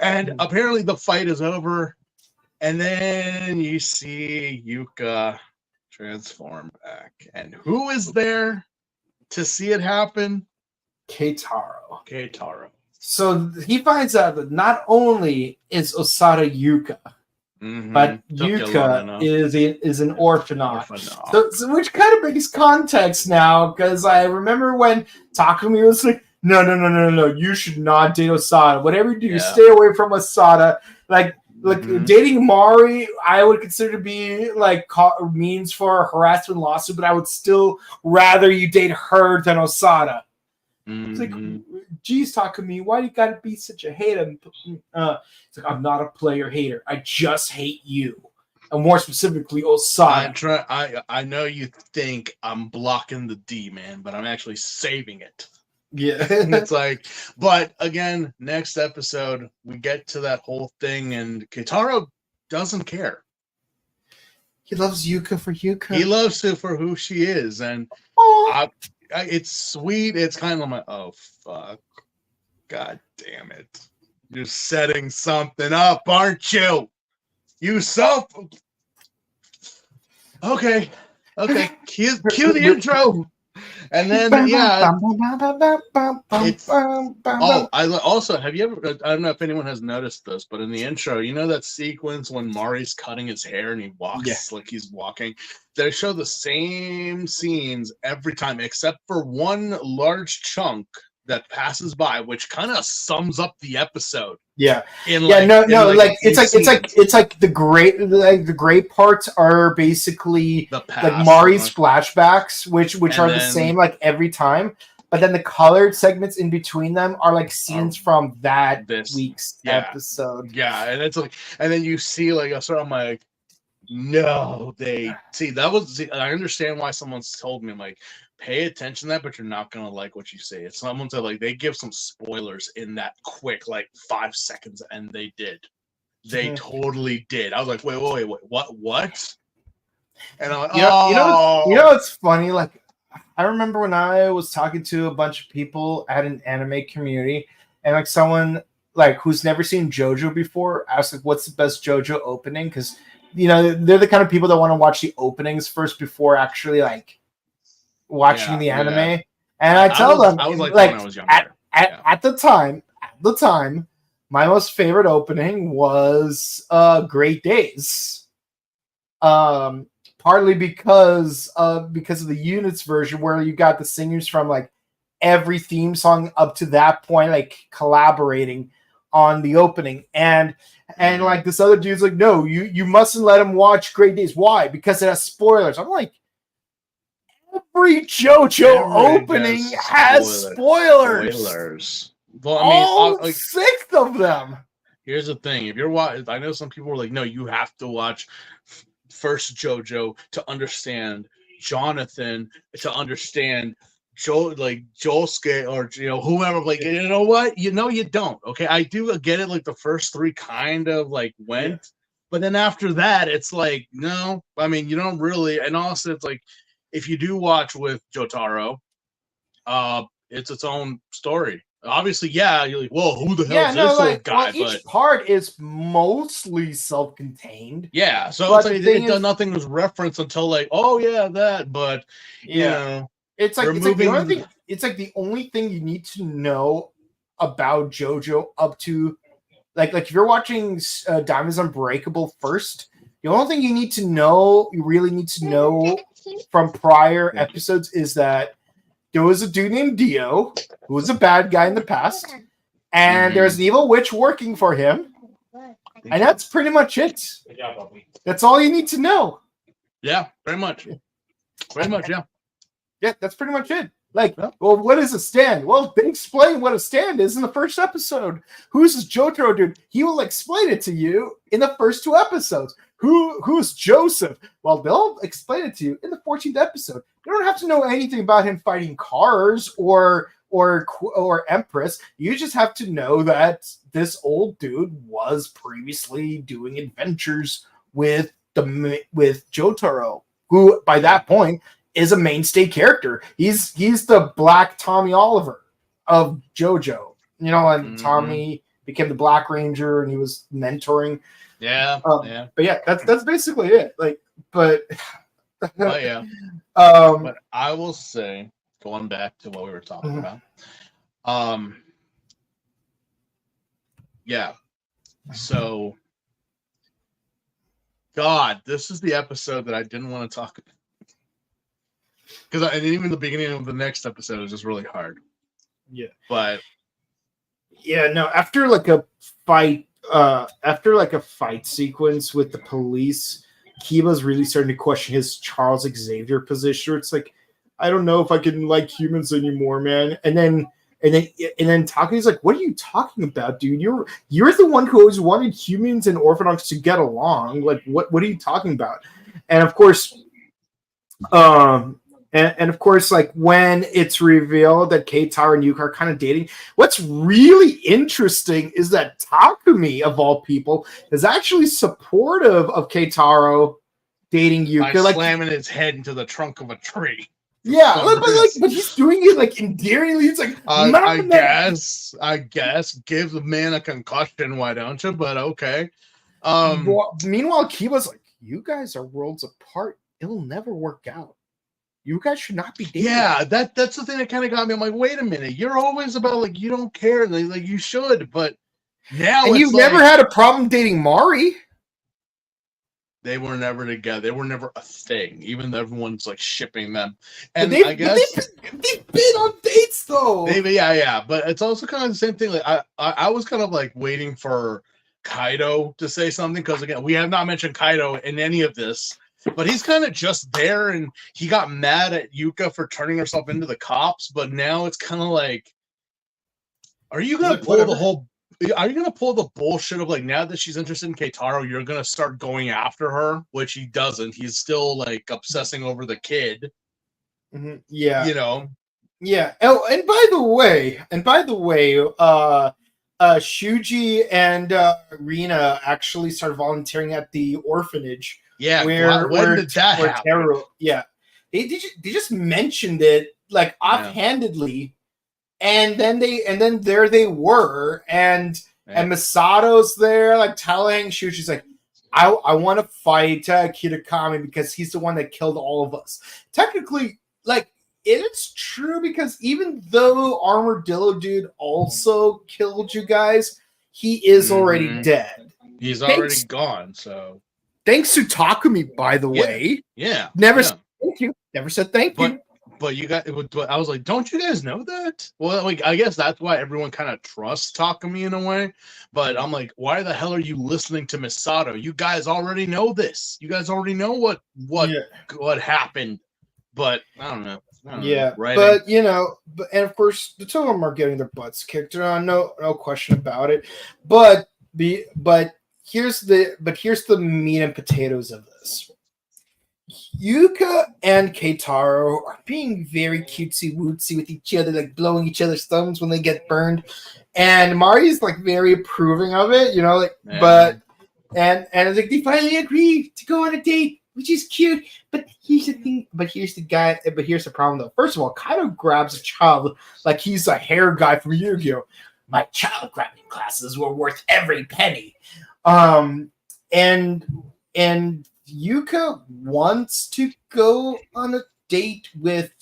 and apparently the fight is over, and then you see Yuka transform back, and who is there to see it happen? Keitaro. So he finds out that not only is Osada Yuka, but Yuka is an orphanage. So which kind of brings context now, because I remember when Takumi was like, no, you should not date Osada. Whatever you do, stay away from Osada. Like dating Mari, I would consider to be like means for a harassment lawsuit, but I would still rather you date her than Osada. It's like, geez, Takumi, why do you gotta be such a hater? It's like, I'm not a player hater. I just hate you, and more specifically, Osada. I know you think I'm blocking the D, man, but I'm actually saving it. Yeah. And it's like, but again, next episode we get to that whole thing, and Keitaro doesn't care. He loves Yuka for Yuka. He loves her for who she is, and it's sweet. It's kind of like, oh fuck, god damn it, you're setting something up, aren't you? Okay, cue the intro. And then it's I also have you ever, I don't know if anyone has noticed this, but in the intro, you know that sequence when Mari's cutting his hair and he walks like he's walking, they show the same scenes every time except for one large chunk that passes by, which kind of sums up the episode. It's like the great parts are basically the past, like Mari's flashbacks, which are the same like every time, but then the colored segments in between them are like scenes from this week's episode. Yeah, and it's like, and then you see like I'm like, no, they see I understand why someone's told me, I'm like, pay attention to that, but you're not gonna like what you say. It's someone said like they give some spoilers in that quick like 5 seconds, and they did. They totally did. I was like, wait, what? And I'm like, you know what's funny? Like, I remember when I was talking to a bunch of people at an anime community, and like someone like who's never seen JoJo before asked like, what's the best JoJo opening? Because they're the kind of people that want to watch the openings first before actually like watching the anime, and I tell them I was like when I was younger. At the time, my most favorite opening was Great Days. Partly because of the units version where you got the singers from like every theme song up to that point like collaborating on the opening, and like this other dude's like, no, you mustn't let him watch Great Days. Why? Because it has spoilers. I'm like, every JoJo opening has spoilers. Well, I mean, all 6 of them. Here's the thing: if you're watching, I know some people are like, "No, you have to watch first JoJo to understand Jonathan, to understand Josuke, or whoever." Like, you know what? You don't. Okay, I do get it. Like the first 3 kind of like went, but then after that, it's like, no. I mean, you don't really. And also, it's like, if you do watch with Jotaro, it's its own story. Obviously, you're like, whoa, who the hell is this old guy? Well, each part is mostly self-contained. Yeah, so it's like nothing was referenced until like, oh yeah, that. But it's like the only thing. It's like the only thing you need to know about JoJo up to like if you're watching Diamonds Unbreakable first. The only thing you really need to know from prior episodes is that there was a dude named Dio who was a bad guy in the past, and there's an evil witch working for him, and that's pretty much it. That's all you need to know. Yeah, very much. Very much, yeah. Yeah, that's pretty much it. Like, well, what is a stand? Well, they explain what a stand is in the first episode. Who's this Jotaro dude? He will explain it to you in the first 2 episodes. Who's Joseph? Well, they'll explain it to you in the 14th episode. You don't have to know anything about him fighting cars or Empress. You just have to know that this old dude was previously doing adventures with Jotaro, who by that point is a mainstay character. He's the Black Tommy Oliver of JoJo. You know, and Tommy became the Black Ranger, and he was mentoring. Yeah, But yeah, that's basically it. Like, but yeah. But I will say, going back to what we were talking about, yeah. So, God, this is the episode that I didn't want to talk about. Because even the beginning of the next episode is just really hard. Yeah. But yeah, no, after like a fight sequence with the police, Kiba's really starting to question his Charles Xavier position. It's like, I don't know if I can like humans anymore, man. And then Takuya's like, what are you talking about, dude? You're the one who always wanted humans and orthodox to get along. Like, what are you talking about? And of course, And of course, like when it's revealed that Keitaro and Yuka are kind of dating, what's really interesting is that Takumi, of all people, is actually supportive of Keitaro dating Yuka, by like slamming his head into the trunk of a tree. Yeah, but he's doing it like endearingly. It's like I guess give the man a concussion, why don't you? But okay. Meanwhile, Kiba's like, you guys are worlds apart. It'll never work out. You guys should not be dating. Yeah, that's the thing that kind of got me. I'm like, wait a minute, you're always about like you don't care, like you should, but now and you've never had a problem dating Mari. They were never together. They were never a thing. Even though everyone's like shipping them, and I guess they've been on dates though. Yeah. But it's also kind of the same thing. Like I was kind of like waiting for Kaido to say something because again, we have not mentioned Kaido in any of this. But he's kind of just there, and he got mad at Yuka for turning herself into the cops. But now it's kind of like, are you gonna pull the bullshit of like now that she's interested in Keitaro, you're gonna start going after her? Which he doesn't. He's still like obsessing over the kid. Mm-hmm. Yeah, you know. Yeah. Oh, and by the way, Shuji and Rina actually started volunteering at the orphanage. Yeah, when did that happen? They just mentioned it like offhandedly, and then there they were, and Misato's there like telling Shuji's like, I want to fight Kitakami because he's the one that killed all of us. Technically, like it's true because even though Armadillo Dude also killed you guys, he is already dead. He's already gone, so. Thanks to Takumi, by the way. Yeah. Never said thank you. Never said thank you. But you got. I was like, don't you guys know that? Well, like I guess that's why everyone kind of trusts Takumi in a way. But I'm like, why the hell are you listening to Misato? You guys already know this. You guys already know what happened. But I don't know. Right. But and of course the two of them are getting their butts kicked. No question about it. But here's the meat and potatoes of this. Yuka and Keitaro are being very cutesy wootsy with each other, like blowing each other's thumbs when they get burned. And Mari's like very approving of it, but it's like they finally agree to go on a date, which is cute. But here's the thing, here's the problem though. First of all, Kaido grabs a child like he's a hair guy from Yu-Gi-Oh! My child grabbing classes were worth every penny. And Yuka wants to go on a date with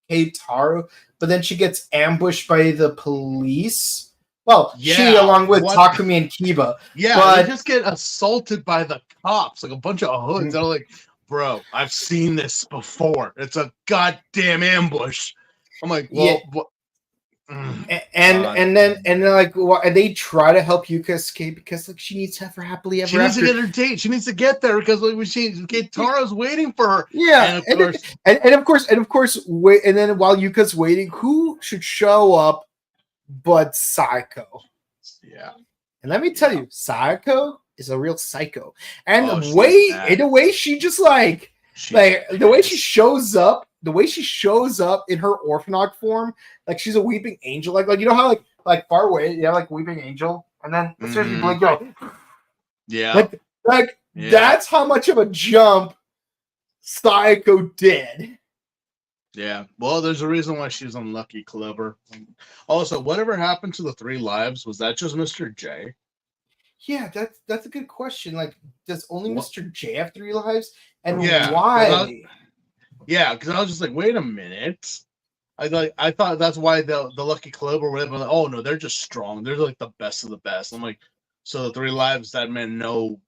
Keitaro, but then she gets ambushed by the police. Well, she along with Takumi and Kiba. Yeah, but they just get assaulted by the cops, like a bunch of hoods. They're like, bro, I've seen this before. It's a goddamn ambush. I'm like, Yeah. well, what? And then like and they try to help Yuka escape because like she needs to have her happily ever She needs after. to get her date. She needs to get there because like Tara's waiting for her. Yeah, and of course, wait, and then while Yuka's waiting, who should show up but Psycho? Yeah, and let me tell you, Psycho is a real psycho, and Oh, the way she just like the way she shows up, in her Orphanok form, like she's a weeping angel, like you know how like far away, yeah, like weeping angel, and then as soon as you blink, go, yeah, like yeah. That's how much of a jump Psycho did. Yeah, well, there's a reason why she's unlucky, Clover. Also, whatever happened to the 3 lives? Was that just Mr. J? Yeah, that's a good question. Like, does only What? Mr. J have 3 lives? And Yeah, why? because I was just like, wait a minute. I thought that's why the Lucky Clover, whatever. Like, oh no, they're just strong. They're like the best of the best. I'm like, so the 3 lives that meant no.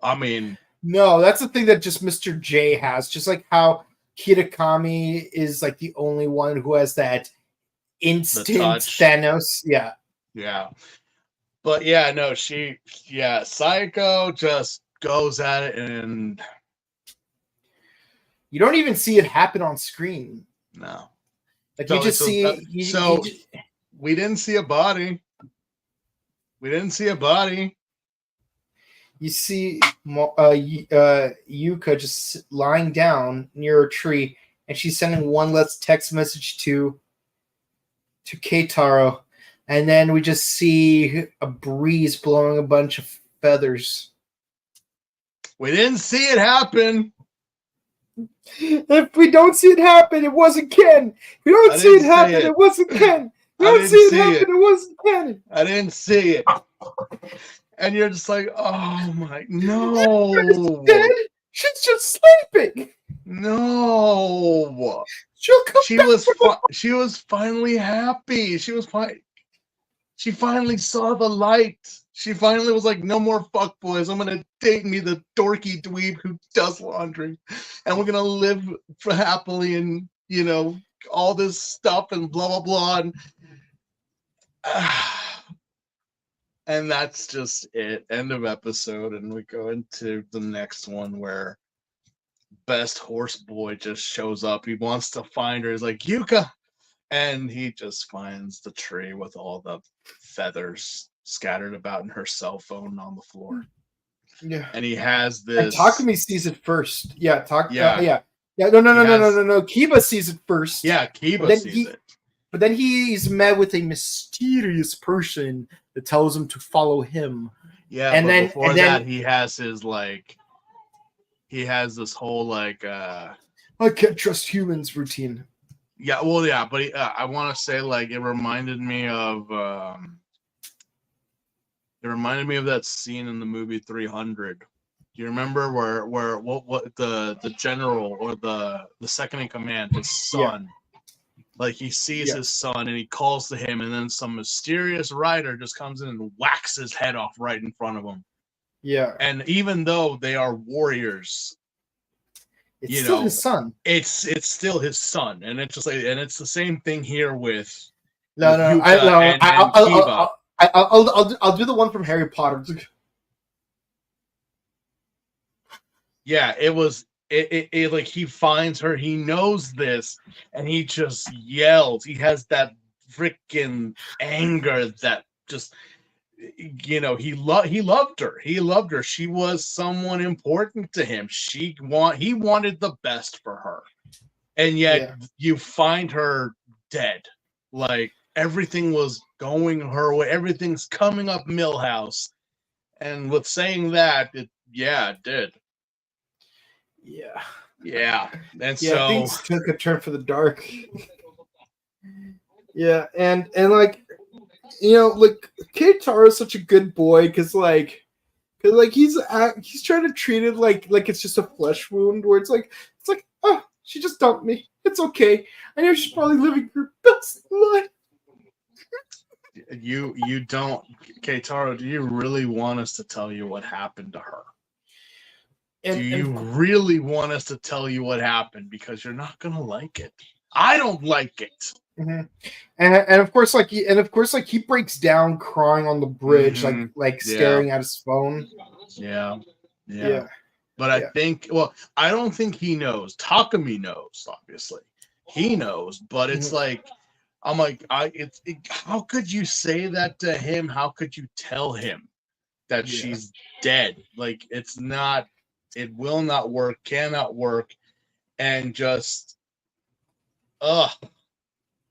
I mean, no, that's the thing that just Mr. J has. Just like how Kitakami is like the only one who has that instant Thanos. Yeah. Yeah. But yeah, no, Psycho just goes at it, and you don't even see it happen on screen. No. Like you just see. We didn't see a body. You see Yuka just lying down near a tree, and she's sending one last text message to Keitaro, and then we just see a breeze blowing a bunch of feathers. We didn't see it happen. If we don't see it happen, it wasn't Ken. If we don't see it happen, it wasn't Ken. We don't see it happen, it wasn't Ken. I didn't see it. And you're just like, oh my, no. She's dead. She's just sleeping. No. She'll come back. She was finally happy. She finally saw the light. She finally was like, no more fuckboys. I'm going to date me the dorky dweeb who does laundry. And we're going to live happily and, all this stuff and blah, blah, blah. And that's just it. End of episode. And we go into the next one where Best Horse Boy just shows up. He wants to find her. He's like, Yuka. And he just finds the tree with all the feathers scattered about in her cell phone on the floor. Yeah. And he has this. And Takumi sees it first. Yeah. No. Kiba sees it first. Yeah, Kiba sees it. But then he's met with a mysterious person that tells him to follow him. Yeah, and then before that, he has his he has this whole I can't trust humans routine. Yeah, well, yeah, but I want to say it reminded me of that scene in the movie 300. Do you remember where what the general or the second in command, his son, he sees his son and he calls to him, and then some mysterious rider just comes in and whacks his head off right in front of him. Yeah, and even though they are warriors, it's still his son. It's still his son, and it's just and it's the same thing here with I'll do the one from Harry Potter. Yeah, it was it he finds her, he knows this, and he just yells. He has that freaking anger that just he loved her. He loved her. She was someone important to him. He wanted the best for her. And yet you find her dead. Everything was going her way. Everything's coming up Millhouse. And with saying that, it did. Yeah. And so things took a turn for the dark. Yeah, and Keitaro is such a good boy because he's trying to treat it like it's just a flesh wound where it's like oh, she just dumped me, it's okay, I know she's probably living her best life. You don't, Keitaro, do you really want us to tell you what happened to her? Do you really want us to tell you what happened? Because you're not gonna like it. I don't like it. Mhm. And of course, like he breaks down crying on the bridge, Mhm. like Yeah. staring at his phone. Yeah. Yeah. Yeah, But I yeah, think, well, I don't think he knows. Takumi knows, obviously. He knows, but it's Mhm. like, I'm like, how could you say that to him? How could you tell him that Yeah. she's dead? Like, it's not, it will not work, cannot work, and just, ugh,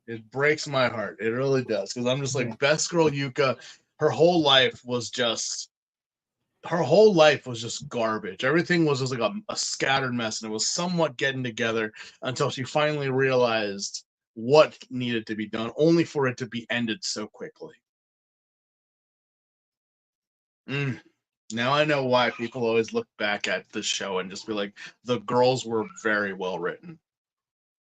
it breaks my heart. It really does. Because I'm just Mhm. like, best girl Yuka, her whole life was just, her whole life was just garbage. Everything was just like a scattered mess, and it was somewhat getting together until she finally realized what needed to be done, only for it to be ended so quickly. Mm. Now I know why people always look back at the show and just be like, the girls were very well written.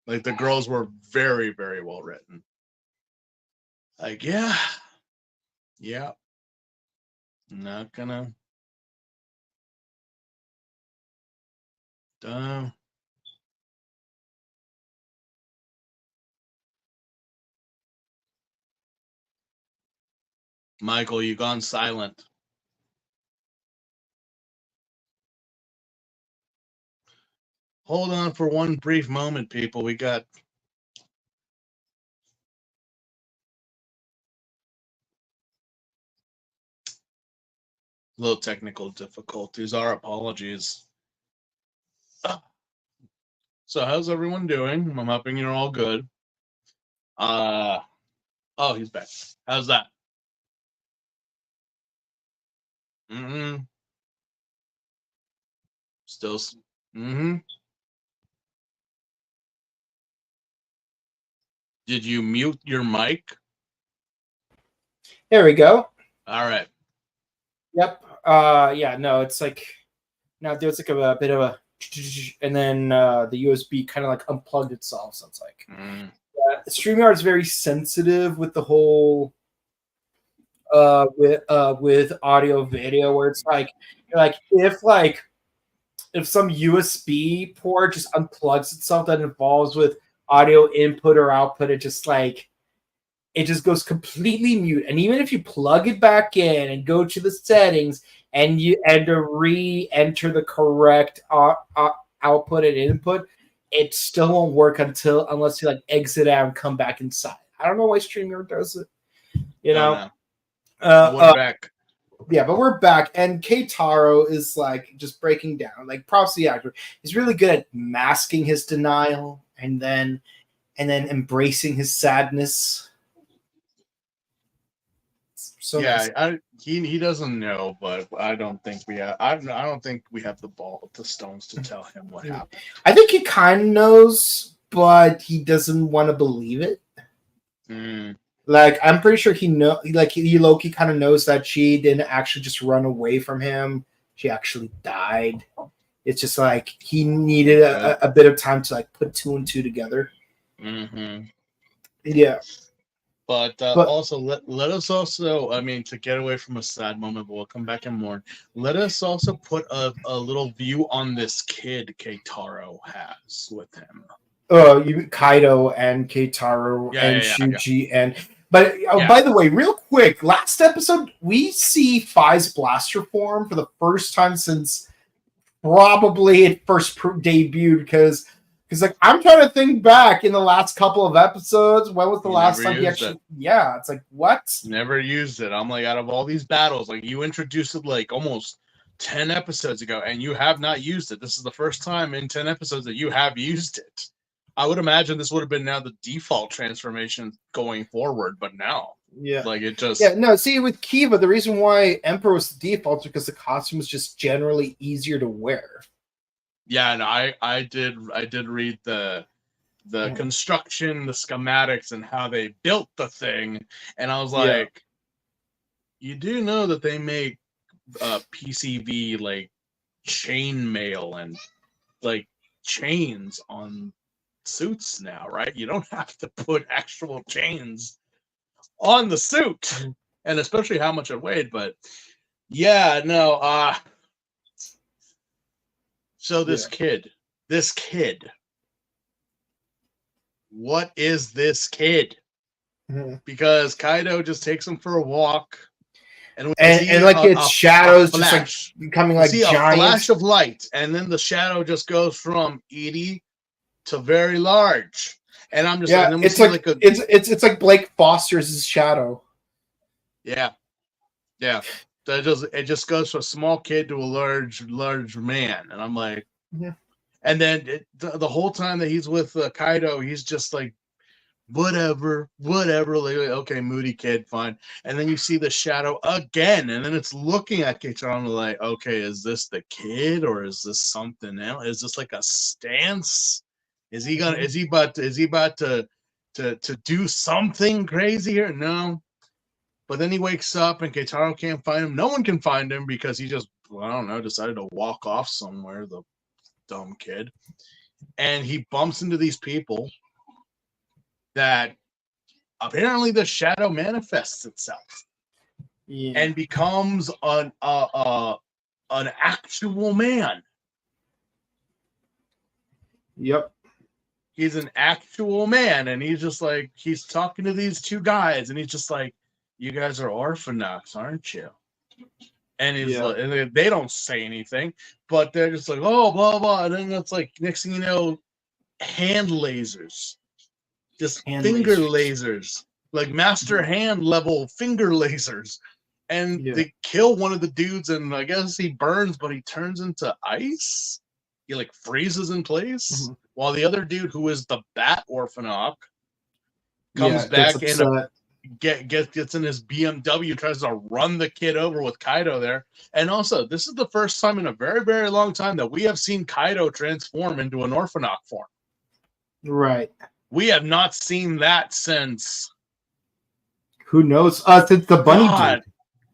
Like the girls were very, very well written. Like, yeah, yeah, not gonna. Uh, Michael, you gone silent. Hold on for one brief moment, people. We got little technical difficulties. Our apologies. So, how's everyone doing? I'm hoping you're all good. Uh oh, he's back. How's that? Mm-hmm. Still. Mm-hmm. Did you mute your mic? There we go. All right. Yep. Yeah. No, it's like now there's like a bit of a, and then the USB kind of like unplugged itself. So it's like Mm. StreamYard is very sensitive with the whole with audio video, where it's like if some USB port just unplugs itself that involves with audio input or output, it just goes completely mute. And even if you plug it back in and go to the settings and to re-enter the correct output and input, it still won't work unless you like exit out and come back inside. I don't know why StreamYard does it. You Don't know. know. But we're Uh, back. yeah, but we're back, and Keitaro is like just breaking down. Like props to the actor. He's really good at masking his denial and then embracing his sadness. So Yeah, nice. he doesn't know, but I don't think we have. I don't think we have the stones to tell him what happened. I think he kind of knows, but he doesn't want to believe it. Mm. Like I'm pretty sure he Loki kind of knows that she didn't actually just run away from him. She actually died. It's just like he needed Good. a bit of time to like put two and two together. Mm-hmm. Yeah, But but also let us also, I mean, to get away from a sad moment, but we'll come back and mourn. Let us also put a little view on this kid Keitaro has with him. you Kaido and Keitaro Yeah, and yeah, yeah, yeah. Shuji and but Yeah. by the way, real quick, last episode we see Phi's blaster form for the first time since probably it first debuted because like I'm trying to think back in the last couple of episodes, when was the You last never time he used it. actually? Yeah, it's like what? Never used it. I'm like, out of all these battles, like you introduced it like almost 10 episodes ago, and you have not used it. This is the first time in 10 episodes that you have used it. I would imagine this would have been now the default transformation going forward, but now, Yeah. like it Yeah, just, no, see with Kiva, the reason why Emperor was the default is because the costume is just generally easier to wear. yeah, and I did read the construction, the schematics, and how they built the thing, and I was Yeah. like, you do know that they make PCV like chain mail and like chains on suits now, right? You don't have to put actual chains on the suit, and especially how much it weighed. But yeah, no. So Yeah. this kid, what is this kid? Mhm. Because Kaido just takes him for a walk, and we see And like its shadows just like flash. becoming We like see a flash giants. of light, and then the shadow just goes from itty to very large. And I'm just, and Yeah, then we it's see like like a it's like Blake Foster's shadow. yeah. It just goes from a small kid to a large man, and I'm like, Yeah. and then the whole time that he's with Kaido, he's just like, whatever, like, okay, moody kid, fine. And then you see the shadow again, and then it's looking at Keitaro like, okay, is this the kid or is this something else? Is this like a stance? Is he gonna? Is he about to do something crazy here? No. But then he wakes up and Keitaro can't find him. No one can find him because he just, well, I don't know, decided to walk off somewhere, the dumb kid. And he bumps into these people that apparently the shadow manifests itself and becomes an actual man. Yep. He's an actual man, and he's just like, he's talking to these two guys, and he's just like, you guys are orphanox, aren't you? And he's like, and they don't say anything, but they're just like, oh, blah blah. And then it's like, next thing you know, hand lasers, just finger lasers, like master hand level finger lasers, and they kill one of the dudes, and I guess he burns, but he turns into ice. He like freezes in place, while the other dude, who is the Bat Orphanoch, comes back and gets in his BMW, tries to run the kid over with Kaido there. And also, this is the first time in a very, very long time that we have seen Kaido transform into an Orphanoch form. Right. We have not seen that since. Who knows? Since the bunny dude.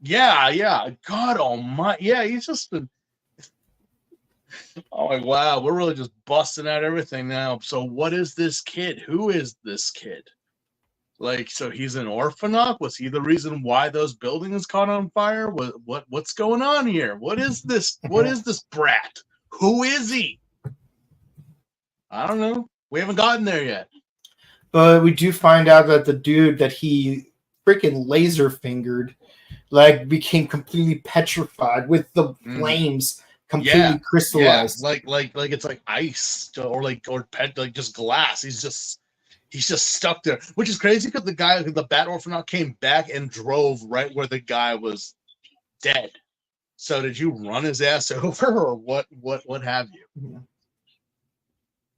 Yeah. God almighty. Yeah, he's just been. Oh my wow, we're really just busting out everything now. So what is this kid? Who is this kid? Like, so he's an Orphanoch? Was he the reason why those buildings caught on fire? What's going on here? What is this? What is this brat? Who is he? I don't know. We haven't gotten there yet. But we do find out that the dude that he freaking laser fingered, like, became completely petrified with the flames completely crystallized. Yeah, like it's like ice or just glass. He's just stuck there, which is crazy because the Bat Orphanoch came back and drove right where the guy was dead. So did you run his ass over, or what have you? Yeah.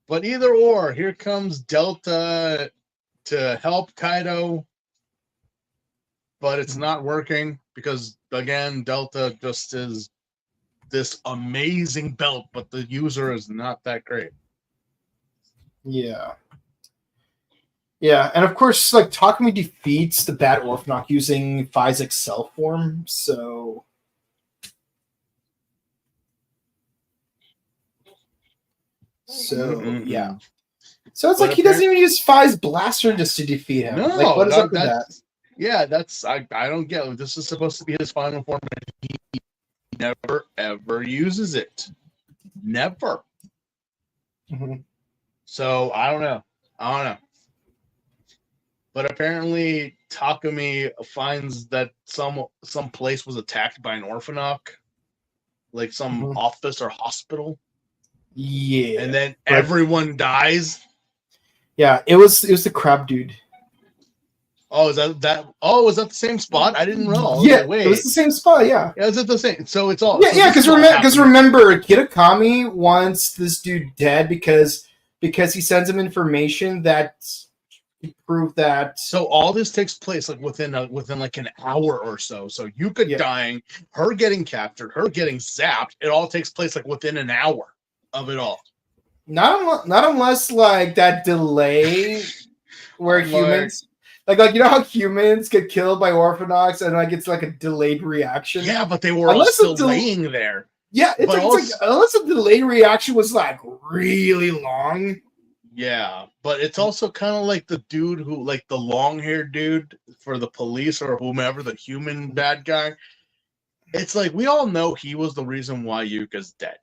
But either or, here comes Delta to help Kaido, but it's not working because, again, Delta just is this amazing belt, but the user is not that great. Yeah. Yeah, and of course, like, Takumi defeats the Bat Orphanoch using Phi's Excel form, so... yeah. So it's like he doesn't even use Phi's blaster just to defeat him. No, like, what is up with that? Yeah, I don't get it. This is supposed to be his final form, and he never ever uses it. Never. So I don't know. But apparently Takumi finds that some place was attacked by an Orphanoch, like some office or hospital. Yeah. And then everyone dies. Yeah, it was the crab dude. Oh, is that? Oh, was that the same spot? I didn't know. Yeah, wait. It was the same spot. Yeah. Yeah, is it the same? So it's all. Yeah, because remember, Kitakami wants this dude dead because he sends him information that prove that. So all this takes place like within like an hour or so. So Yuka dying, her getting captured, her getting zapped. It all takes place like within an hour of it all. Not unless like that delay where humans. Like you know how humans get killed by Orphanochs and like it's like a delayed reaction. Yeah, but they were all still laying there. Yeah, it's like unless the delayed reaction was like really long. Yeah, but it's also kind of like the dude who, like the long-haired dude for the police or whomever, the human bad guy. It's like we all know he was the reason why Yuka's dead.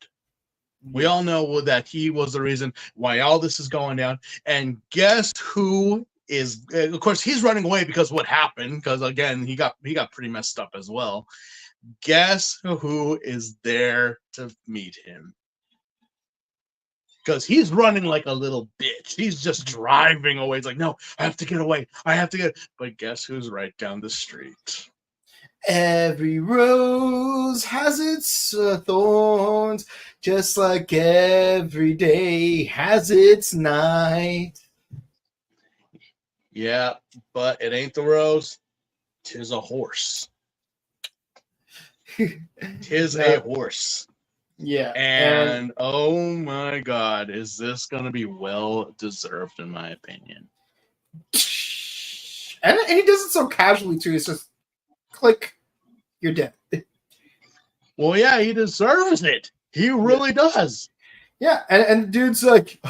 We all know that he was the reason why all this is going down. And guess who is? Of course, he's running away because what happened? Because again, he got pretty messed up as well. Guess who is there to meet him? Because he's running like a little bitch. He's just driving away. He's like, no, I have to get away. I have to get. But guess who's right down the street? Every rose has its thorns, just like every day has its night. Yeah, but it ain't the rose. 'Tis a horse. 'Tis a horse. Yeah. And oh my God, is this going to be well deserved, in my opinion? And he does it so casually, too. It's just click, you're dead. Well, yeah, he deserves it. He really does. Yeah, and the dude's like,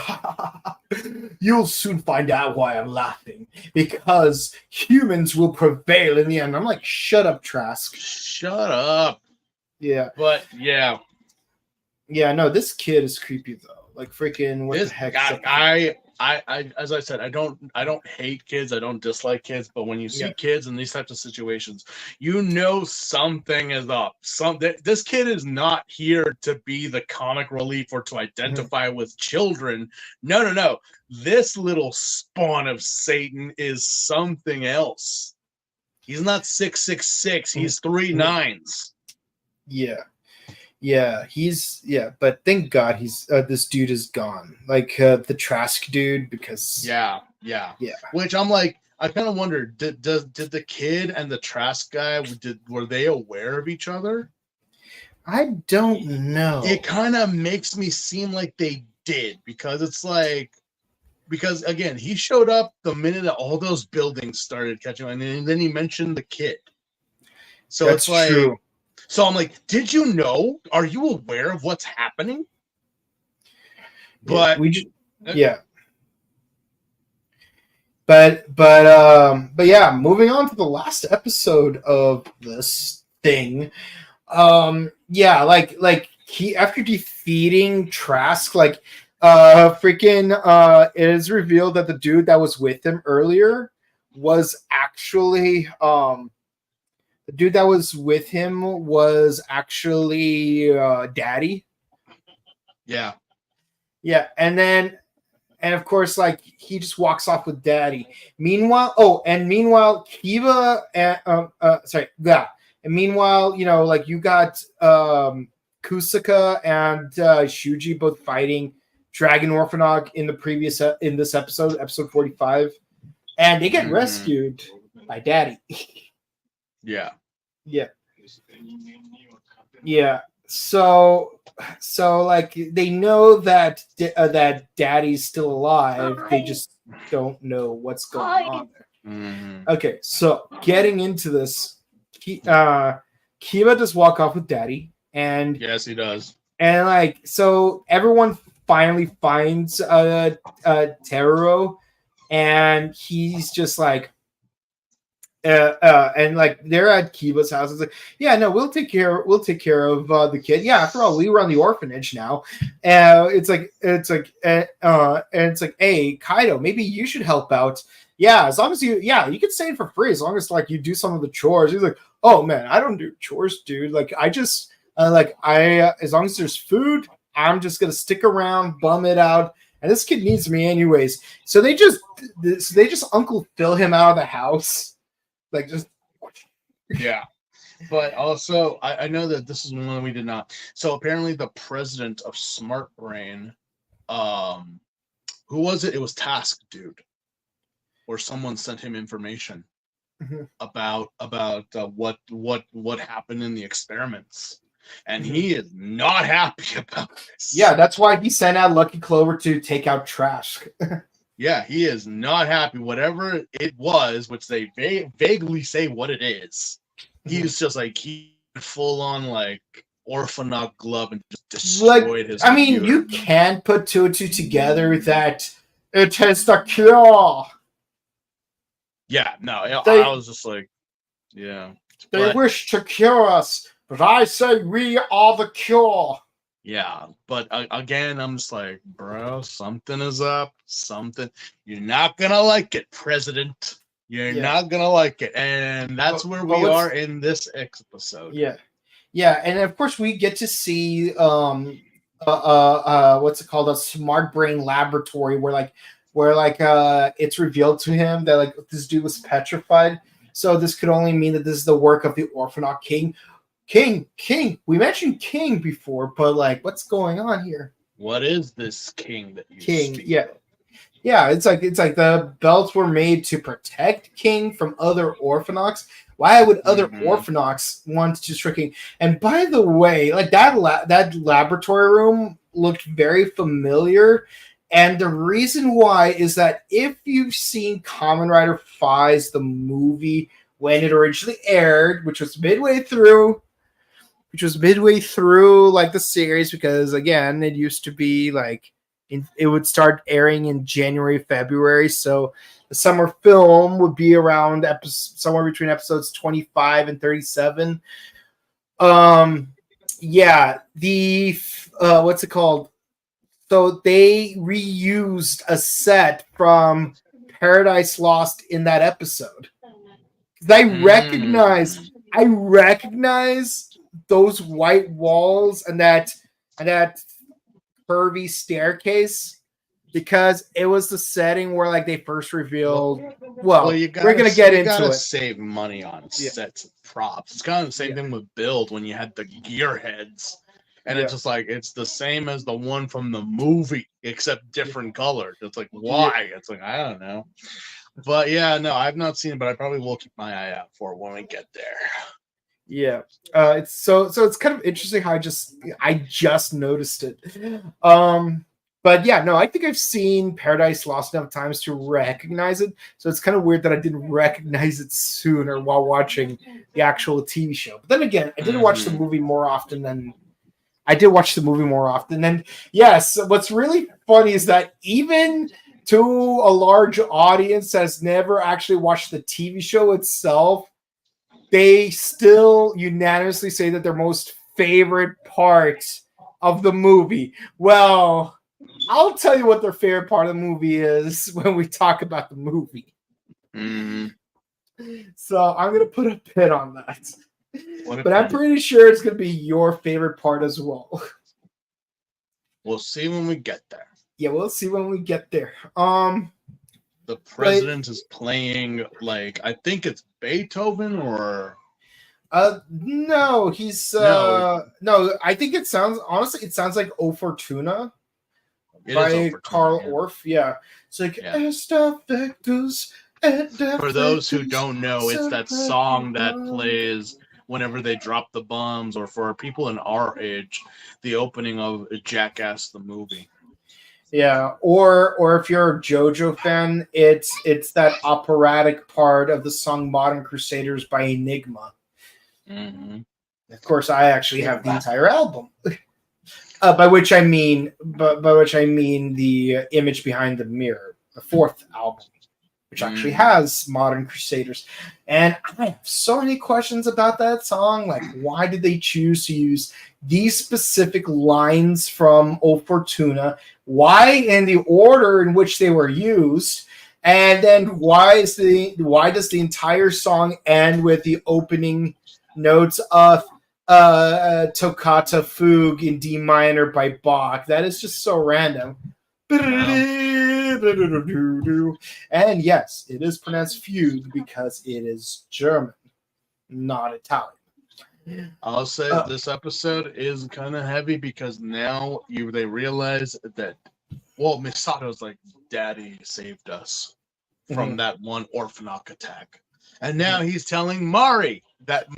you'll soon find out why I'm laughing. Because humans will prevail in the end. I'm like, shut up, Trask. Shut up. Yeah. But, yeah. Yeah, no, this kid is creepy, though. Like, freaking, what the heck? I as I said, I don't hate kids. I don't dislike kids. But when you see kids in these types of situations, you know something is up. This kid is not here to be the comic relief or to identify with children. No. This little spawn of Satan is something else. He's not 666. He's 3 9s. Yeah, but thank God he's this dude is gone. Like the Trask dude, because yeah. Which I'm like, I kind of wonder, did the kid and the Trask guy were they aware of each other? I don't know. It kind of makes me seem like they did, because it's like, because again, he showed up the minute that all those buildings started catching on, and then he mentioned the kid. So that's it's like, true. So I'm like, did you know? Are you aware of what's happening? But But yeah, moving on to the last episode of this thing. Like he, after defeating Trask, like it is revealed that the dude that was with him earlier was actually the dude that was with him was actually Daddy. Yeah. And of course, like, he just walks off with Daddy. Meanwhile, Kiba and meanwhile, you know, like, you got Kusaka and Shuji both fighting Dragon Orphanog in this episode 45, and they get rescued by Daddy. Yeah. So like, they know that that Daddy's still alive. They just don't know what's going on there. Okay, so getting into this, Kiba just walk off with Daddy, and yes, he does. And like, so everyone finally finds Taro, and he's just like, and like, they're at Kiba's house. It's like, yeah, no, we'll take care of the kid. Yeah, after all, we run the orphanage now. It's like, hey, Kaido, maybe you should help out. Yeah, as long as you can stay in for free as long as, like, you do some of the chores. He's like, oh man, I don't do chores, dude. Like, I just as long as there's food, I'm just gonna stick around, bum it out. And this kid needs me anyways. So they just Uncle Phil him out of the house. Like, just yeah. But also, I know that this is one we did not. So apparently the president of Smart Brain, who was it? It was Task Dude, or someone sent him information about what happened in the experiments, and he is not happy about this. Yeah, that's why he sent out Lucky Clover to take out Trask. Yeah, he is not happy. Whatever it was, which they vaguely say what it is, he's just like, he full on like Orphanog glove and just destroyed his computer. I mean, you can put two and two together that it is the cure. Yeah, no, I was just like, yeah. They wish to cure us, but I say we are the cure. Yeah, but again, I'm just like, bro, something is up. Something you're not gonna like it, President. You're Yeah, not gonna like it, and that's where but we are what's in this episode. yeah, yeah, and of course we get to see what's it called, a smart brain laboratory where it's revealed to him that like this dude was petrified. So this could only mean that this is the work of the Orphanaut King. King. We mentioned King before, but like, what's going on here? What is this king that you King, speak yeah, of? yeah. It's like the belts were made to protect King from other Orphanauts. Why would other Mm-hmm. Orphanauts want to destroy King? And by the way, like that laboratory room looked very familiar. And the reason why is that if you've seen Kamen Rider 5's the movie when it originally aired, which was midway through like the series, because again it used to be like it would start airing in January, February, so the summer film would be around somewhere between episodes 25 and 37. um yeah, the what's it called, so they reused a set from Paradise Lost in that episode. I recognize Mm. I recognize those white walls and that curvy staircase because it was the setting where like they first Well, revealed. well, Well, you we're gotta gonna get you into gotta it. save money on Yeah, sets and props. It's kind of the same yeah, thing with Build when you had the gear heads, and it's yeah, just like it's the same as the one from the movie except yeah, different color. It's like yeah. why? It's like I don't know. But yeah, no, I've not seen it, but I probably will keep my eye out for it when we get there. Yeah. So it's kind of interesting how I just noticed it. Um but yeah, no, I think I've seen Paradise Lost enough times to recognize it. So it's kind of weird that I didn't recognize it sooner while watching the actual TV show. But then again, I did watch the Mm-hmm. movie more often than I did watch the movie more often. And yes, what's really funny is that even to a large audience that has never actually watched the TV show itself, they still unanimously say that their most favorite part of the movie. Well, I'll tell you what their favorite part of the movie is when we talk about the movie. Mm-hmm. So I'm gonna put a pin on that. What a But I'm pin. pretty sure it's gonna be your favorite part as well. We'll see when we get there. Yeah, we'll see when we get there. The But president is playing like I think it's Beethoven or no, he's no, no, I think it sounds like O Fortuna it is by Overtune. Carl Yeah. Orff. Yeah, it's like Yeah. Esta Vectus et For those who defectus don't know, it's that song that plays whenever they drop the bombs, or for people in our age, the opening of Jackass the movie. Yeah, or if you're a JoJo fan, it's that operatic part of the song "Modern Crusaders" by Enigma. Mm-hmm. Of course, I actually have the entire album. By which I mean the image behind the mirror, the fourth album, which actually Mm-hmm. has Modern Crusaders. And I have so many questions about that song. Like, why did they choose to use these specific lines from O Fortuna? Why in the order in which they were used? And then why does the entire song end with the opening notes of Toccata Fugue in D minor by Bach? That is just so random. Well, And yes, it is pronounced fugue because it is German, not Italian. I'll say Uh, this episode is kind of heavy because now they realize that Misato's like, Daddy saved us from mhm, that one Orphanok attack, and now mhm. he's telling Mari that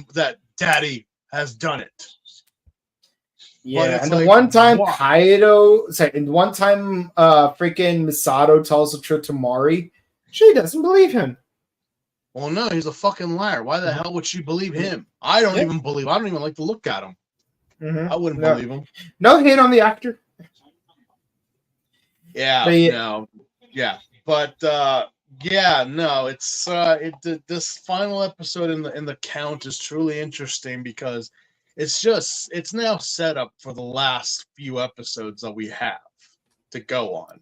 Daddy has done it. But Yeah, it's and the like, one time why? freaking Misato tells the truth to Mari, she doesn't believe him. Well, no, he's a fucking liar. Why the Mhm, hell would she believe mhm. him? I don't Yeah. even believe. I don't even like to look at him. I wouldn't No, believe him. no hate on the actor. Yeah, But yeah, no, yeah, but yeah, no. It's this final episode in the count is truly interesting because it's now set up for the last few episodes that we have to go on.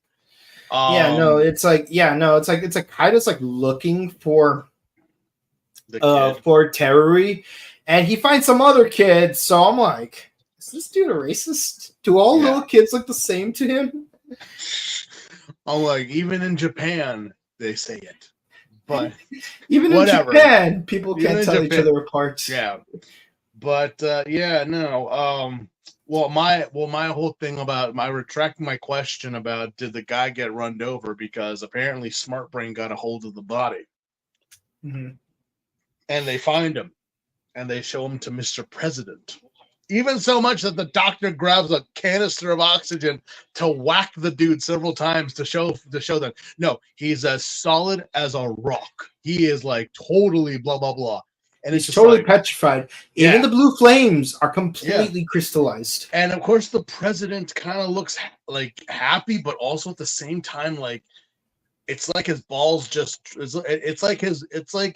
It's like Kaido's like looking for Terry, and he finds some other kid. So I'm like, is this dude a racist? Do all little kids look the same to him? I'm like, even in Japan, they say it. But even whatever. In Japan, people can't tell each other apart. Yeah. But well, my whole thing about my retracting my question about did the guy get run over, because apparently Smart Brain got a hold of the body. Mm-hmm. And they find him and they show him to Mr. President. Even so much that the doctor grabs a canister of oxygen to whack the dude several times to show them, no, he's as solid as a rock. He is like totally blah blah blah. And he's totally like, petrified. Yeah. Even the blue flames are completely crystallized. And of course, the president kind of looks like happy, but also at the same time, like it's like his balls it's like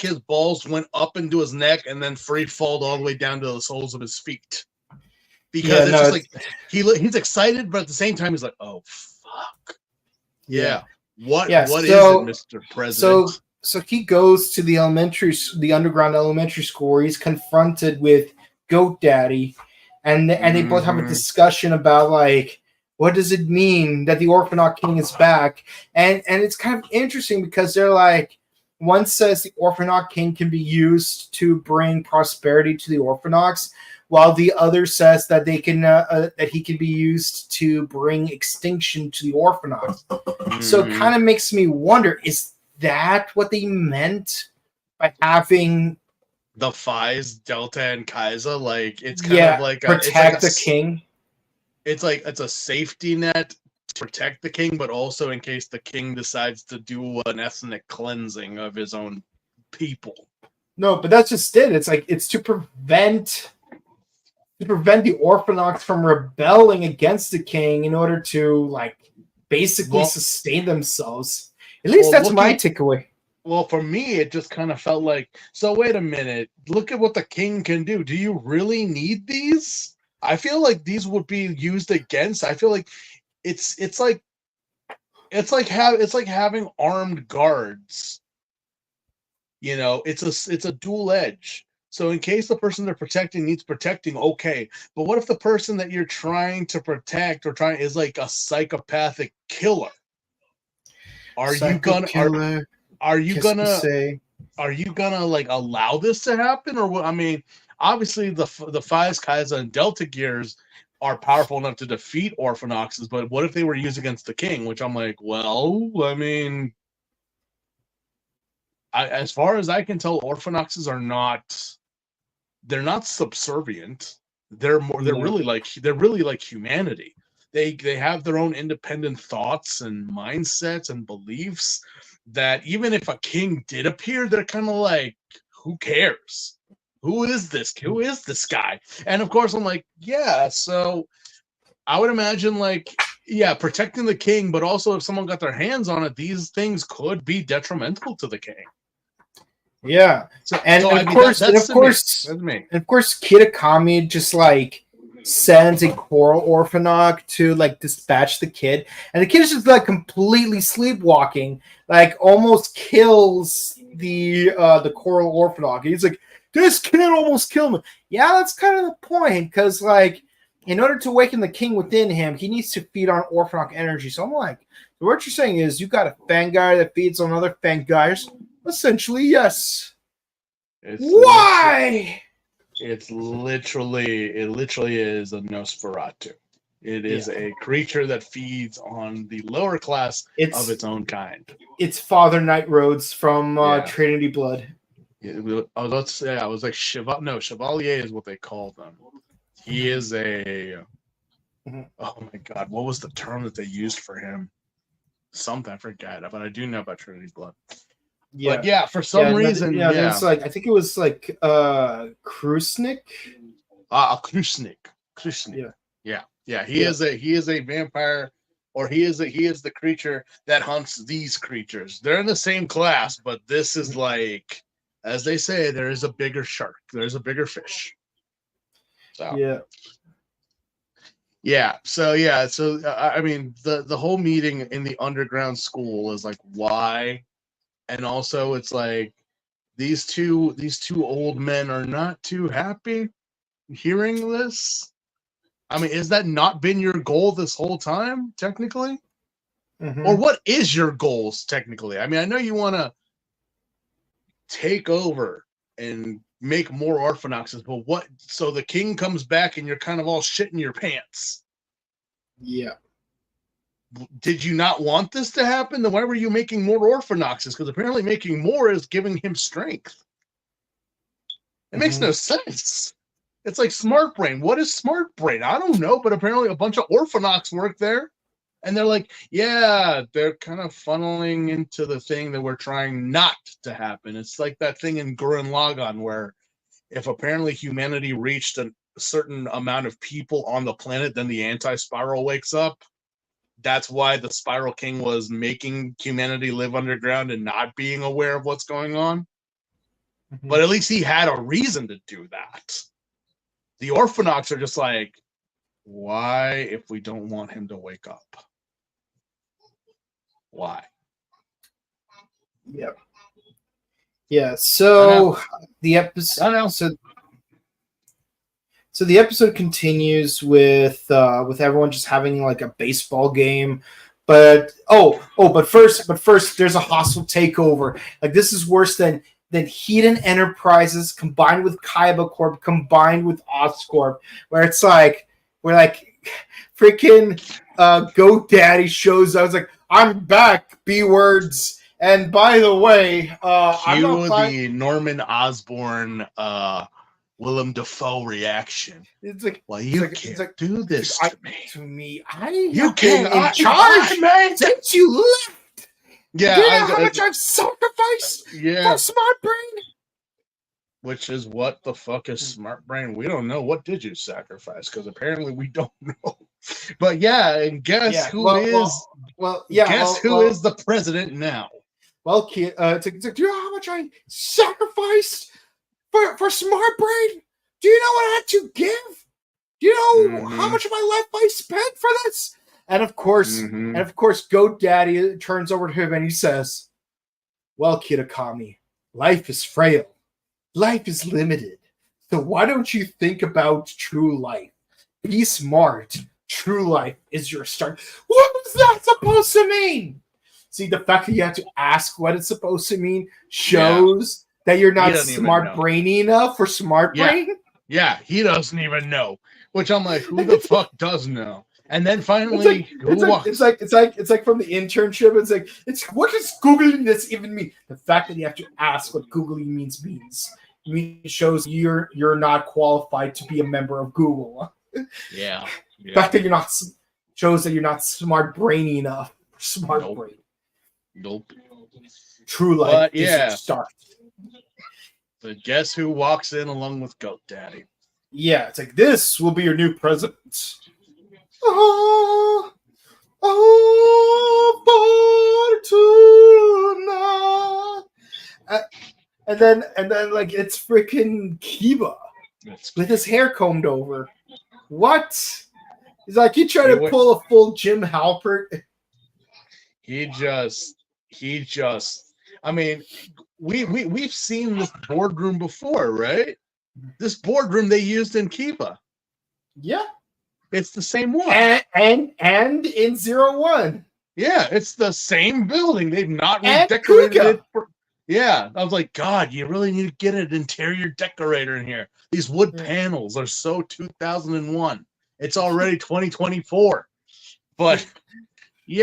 his balls went up into his neck and then free falled all the way down to the soles of his feet. Because it's just like he's excited, but at the same time he's like, oh fuck. Yeah. What is it, Mr. President? So he goes to the underground elementary school where he's confronted with Goat Daddy, and they both have a discussion about like, what does it mean that the Orphanoch King is back? And it's kind of interesting because they're like, one says the Orphanoch King can be used to bring prosperity to the Orphanochs, while the other says that they can that he can be used to bring extinction to the Orphanochs. So it kind of makes me wonder, is that what they meant by having the Phis, Delta, and Kaiza? Like it's kind of like protect the king. It's like it's a safety net to protect the king, but also in case the king decides to do an ethnic cleansing of his own people. No, but that's just it. It's like it's to prevent the Orphanochs from rebelling against the king in order to like basically sustain themselves. At least that's my takeaway. Well, for me, it just kind of felt like, so wait a minute, look at what the king can do. Do you really need these? I feel like these would be used against. I feel like it's like having armed guards. You know, it's a dual edge. So in case the person they're protecting needs protecting, okay. But what if the person that you're trying to protect is like a psychopathic killer? Are you gonna like allow this to happen, or what? I mean, obviously the Phis, Kaiza, and Delta Gears are powerful enough to defeat Orphanoxes, but what if they were used against the king? Which I'm like, well, I mean, as far as I can tell, Orphanoxes are they're not subservient. They're really like humanity. They have their own independent thoughts and mindsets and beliefs that even if a king did appear, they're kind of like, who cares? Who is this? Who is this guy? And of course, I'm like, yeah. So I would imagine like, yeah, protecting the king, but also if someone got their hands on it, these things could be detrimental to the king. Yeah. Of course, Kid Akami just like sends a coral Orphanoch to like dispatch the kid, and the kid is just like completely sleepwalking, like almost kills the coral Orphanoch. He's like, this kid almost killed me. Yeah, that's kind of the point, because like in order to awaken the king within him, he needs to feed on Orphanoch energy. So I'm like, so what you're saying is you got a Fangar that feeds on other Fangars? Essentially, yes. Why? It literally is a Nosferatu. It is a creature that feeds on the lower class of its own kind. It's Father Night Rhodes from Trinity Blood. Yeah, I was like Chevalier is what they call them. He is a oh my god, what was the term that they used for him? Something I forgot, but I do know about Trinity Blood. Yeah, but yeah, for some reason, there's like I think it was like Krusnik. Krusnik. Yeah. He is a vampire, or he is the creature that hunts these creatures. They're in the same class, but this is like, as they say, there is a bigger shark. There's a bigger fish. So Yeah. So I mean, the whole meeting in the underground school is like, why? And also it's like these two old men are not too happy hearing this. I mean, is that not been your goal this whole time, technically? Or what is your goals technically? I mean, I know you want to take over and make more orphanoxes, but what? So the king comes back and you're kind of all shitting your pants. Yeah. Did you not want this to happen? Then why were you making more orphanoxes? Because apparently making more is giving him strength. It makes no sense. It's like Smart Brain. What is Smart Brain? I don't know, but apparently a bunch of orphanox work there. And they're like, yeah, they're kind of funneling into the thing that we're trying not to happen. It's like that thing in Gurren Lagann where if apparently humanity reached a certain amount of people on the planet, then the anti-spiral wakes up. That's why the Spiral King was making humanity live underground and not being aware of what's going on. But at least he had a reason to do that. The Orphanox are just like, why if we don't want him to wake up? Why? Yep. Yeah. So the episode. I know. So the episode continues with everyone just having like a baseball game, but first there's a hostile takeover. Like this is worse than Hedon Enterprises combined with Kaiba Corp combined with Oscorp, where it's like freaking GoDaddy shows. I was like, I'm back, B words. And by the way, I'm not the Norman Osborn Willem Dafoe reaction. It's like, well, you can't do this to me. You can't in charge, man, since you left. Yeah, do you know how much I've sacrificed for Smart Brain? Which is what the fuck is Smart Brain? We don't know. What did you sacrifice? Because apparently we don't know. But yeah, and guess who is the president now? Well, do you know how much I sacrificed for Smart Brain? Do you know what I had to give? Do you know how much of my life I spent for this? And of course, GoDaddy turns over to him and he says, well, Kitakami, life is frail. Life is limited. So why don't you think about true life? Be smart. True life is your start. What is that supposed to mean? See, the fact that you have to ask what it's supposed to mean shows that you're not smart brainy enough for Smart Brain. Yeah, he doesn't even know. Which I'm like, who the fuck does know? And then finally, it's like from the internship. It's what does googling this even mean? The fact that you have to ask what googling means shows you're not qualified to be a member of Google. Yeah. The fact that you're not shows that you're not smart brainy enough. Smart brain. Nope. True life is start. But guess who walks in along with GoDaddy? Yeah, it's like this will be your new president. And then like it's freaking Kiba with his hair combed over. What? He's like he tried to pull a full Jim Halpert. He just. I mean, we've seen this boardroom before, right? This boardroom they used in Kiba. Yeah. It's the same one. And in 01. Yeah, it's the same building. They've not redecorated it. I was like, God, you really need to get an interior decorator in here. These wood panels are so 2001. It's already 2024. But the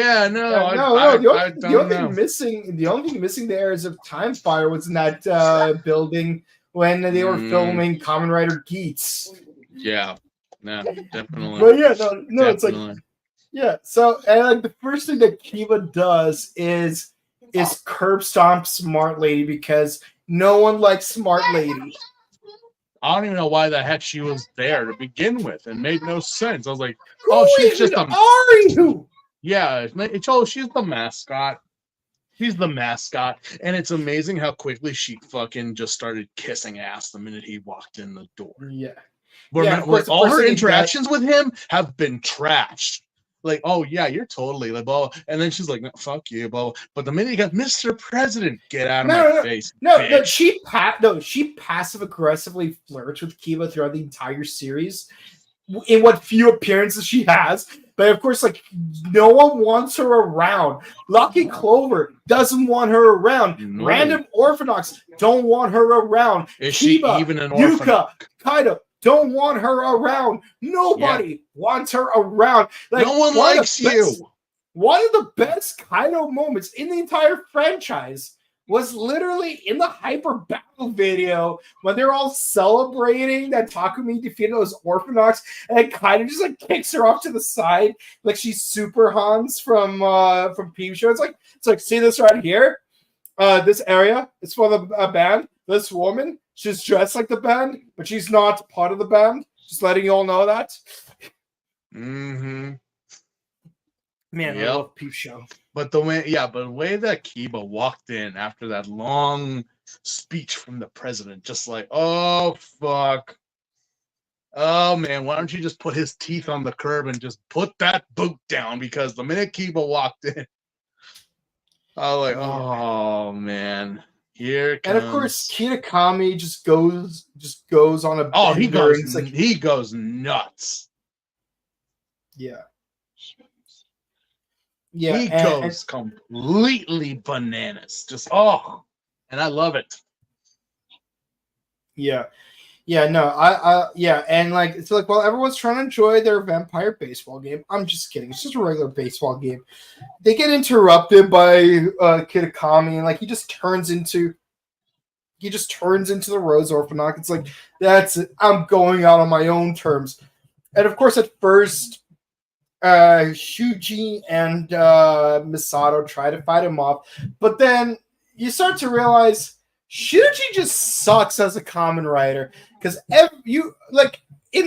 only thing missing there is if Time Fire was in that building when they were filming Kamen Rider Skits. Yeah. No, definitely. But it's like so and like the first thing that Kiba does is curb stomp Smart Lady because no one likes Smart Lady. I don't even know why the heck she was there to begin with. It made no sense. I was like, she's just are you? Yeah, she's the mascot. She's the mascot. And it's amazing how quickly she fucking just started kissing ass the minute he walked in the door. Yeah. Of course, the all first her thing interactions with him have been trash. Like, oh yeah, you're totally like, blah, and then she's like, no, fuck you, blah, blah. But the minute you got Mr. President, get out of my face, bitch. She passive aggressively flirts with Kiba throughout the entire series in what few appearances she has. But of course, like, no one wants her around. Lucky Clover doesn't want her around. No. Random Orphanox don't want her around. Is Kiba, she even an Yuka, Orphanox? Kaido don't want her around. Nobody wants her around. Like, no one likes you. One of the best Kaido moments in the entire franchise was literally in the Hyper Battle video when they're all celebrating that Takumi defeated those Orphanox, and it kind of just like kicks her off to the side like she's Super Hans from Peep Show. It's like see this right here, this area is for the band. This woman, she's dressed like the band, but she's not part of the band. Just letting you all know that. Mm-hmm. Man, I love Peep Show. But the way that Kiba walked in after that long speech from the president, just like, oh fuck, oh man, why don't you just put his teeth on the curb and just put that boot down? Because the minute Kiba walked in, I was like, oh man, here comes. And of course, Kitakami just goes on a bender. He goes nuts. Yeah. Yeah, he goes completely bananas. Just and I love it. Yeah, no, and like it's like, well, everyone's trying to enjoy their vampire baseball game. I'm just kidding. It's just a regular baseball game. They get interrupted by Kitakami, and like he just turns into the Rose Orphanox. It's like, that's it. I'm going out on my own terms. And of course, at first, Shuji and Misato try to fight him off, but then you start to realize Shuji just sucks as a Kamen Rider, because in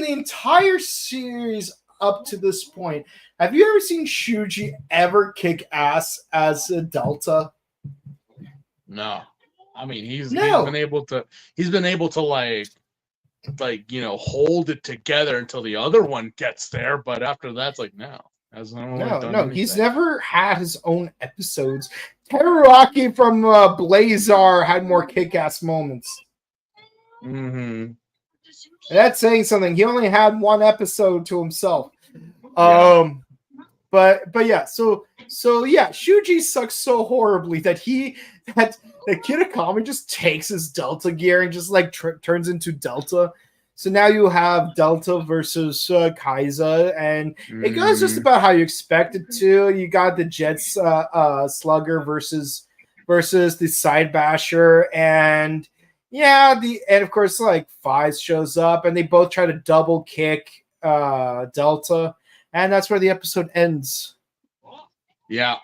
the entire series up to this point, have you ever seen Shuji ever kick ass as a Delta? No, I mean he's been able to like hold it together until the other one gets there, but after that's like no, he's never had his own episodes. Teruraki from Blazar had more kick-ass moments. Mm-hmm. That's saying something. He only had one episode to himself. But yeah, so yeah, Shuji sucks so horribly that Kitakami just takes his Delta gear and just like turns into Delta. So now you have Delta versus Kaiza, and it goes just about how you expect it to. You got the Jets Slugger versus the Side Basher, and of course like Fives shows up, and they both try to double kick Delta, and that's where the episode ends. Yeah,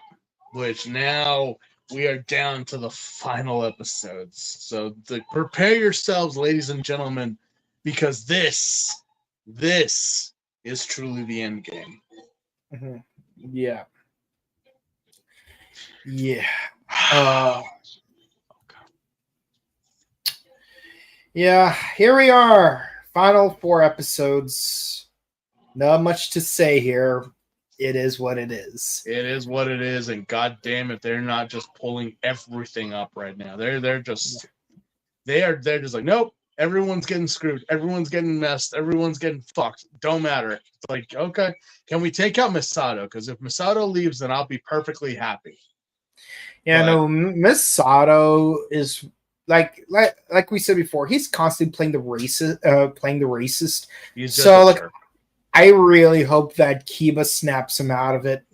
which now we are down to the final episodes. So prepare yourselves, ladies and gentlemen, because this is truly the end game. Mm-hmm. Yeah. Yeah, here we are. Final 4 episodes. Not much to say here. It is what it is. It is what it is, and god damn it, they're not just pulling everything up right now. They're just like, nope, everyone's getting screwed, everyone's getting messed, everyone's getting fucked. Don't matter. It's like, okay, can we take out Misato? Because if Misato leaves, then I'll be perfectly happy. Yeah, no, Misato is like we said before, he's constantly playing the racist. So like, I really hope that Kiba snaps him out of it.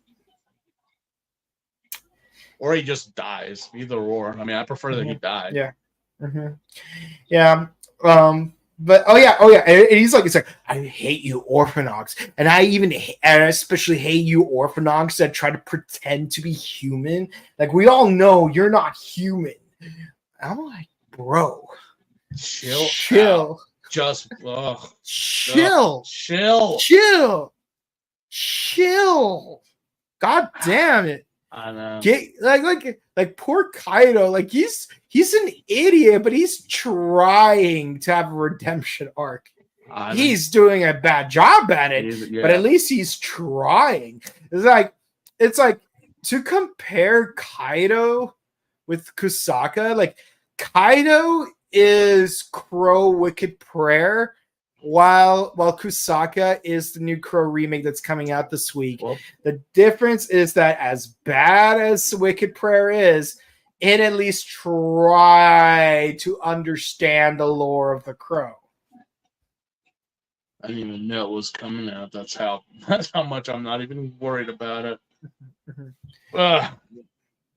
Or he just dies. Either or. I mean, I prefer that he died. Yeah. Mm-hmm. Yeah. But and he's like, it's like, I hate you, Orphanox, and I especially hate you, Orphanox, that try to pretend to be human. Like, we all know you're not human. I'm like, bro, chill. Just chill. God damn it. I know. Like poor Kaido, like he's an idiot, but he's trying to have a redemption arc. he's doing a bad job at it, but at least he's trying. It's like to compare Kaido with Kusaka, like Kaido is Crow Wicked Prayer, while Kusaka is the new Crow remake that's coming out this week. Well, the difference is that as bad as Wicked Prayer is, it at least try to understand the lore of the Crow. I didn't even know it was coming out. That's how much I'm not even worried about it.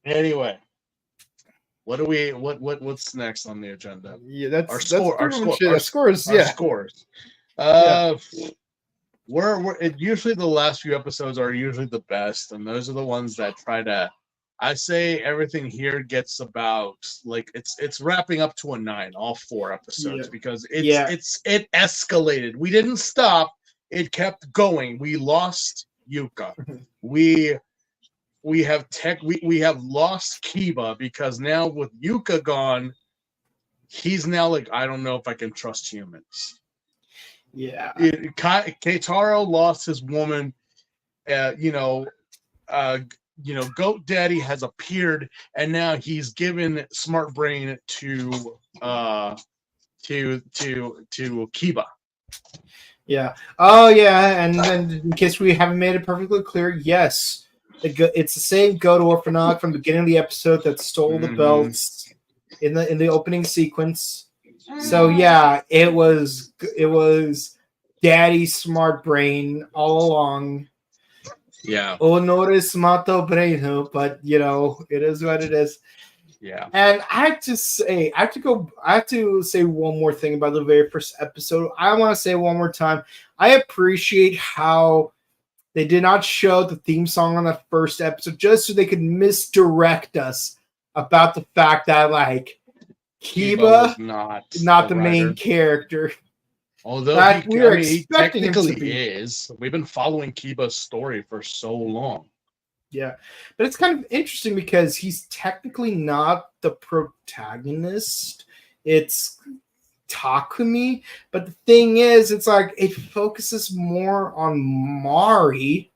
Anyway, what's next on the agenda? Yeah, that's our scores. Usually the last few episodes are usually the best, and those are the ones that try to. I say everything here gets about like it's wrapping up to a 9, all 4 episodes, because it escalated. We didn't stop; it kept going. We lost Yuka. we have lost Kiba, because now with Yuka gone, he's now like, I don't know if I can trust humans. Yeah. Keitaro lost his woman. Goat Daddy has appeared, and now he's given Smart Brain to Kiba. Yeah. Oh yeah. And then in case we haven't made it perfectly clear, yes, it's the same Goat Orphanog from the beginning of the episode that stole the belts in the opening sequence. So yeah, it was Daddy Smart Brain all along. Yeah. Honores Mato Braino, but it is what it is. Yeah. And I have to say one more thing about the very first episode. I want to say one more time, I appreciate how they did not show the theme song on the first episode just so they could misdirect us about the fact that like Kiba is not the main character. Although he technically is. We've been following Kiba's story for so long. Yeah, but it's kind of interesting because he's technically not the protagonist. It's Takumi, but the thing is, it's like it focuses more on Mari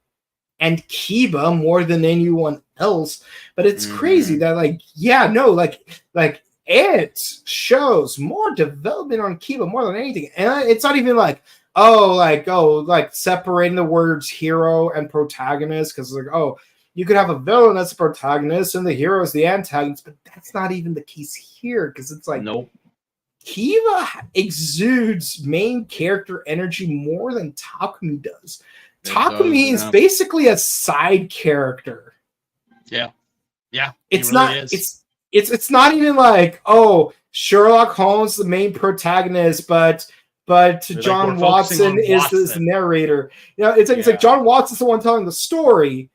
and Kiba more than anyone else. But it's crazy that it shows more development on Kiba more than anything, and it's not even separating the words hero and protagonist, because you could have a villain that's the protagonist and the hero is the antagonist, but that's not even the case here, because it's like nope. Kiba exudes main character energy more than Takumi does. Takumi is basically a side character. Yeah. It's not. It's not even like, Sherlock Holmes is the main protagonist, but John Watson is the narrator. It's like John Watson's the one telling the story,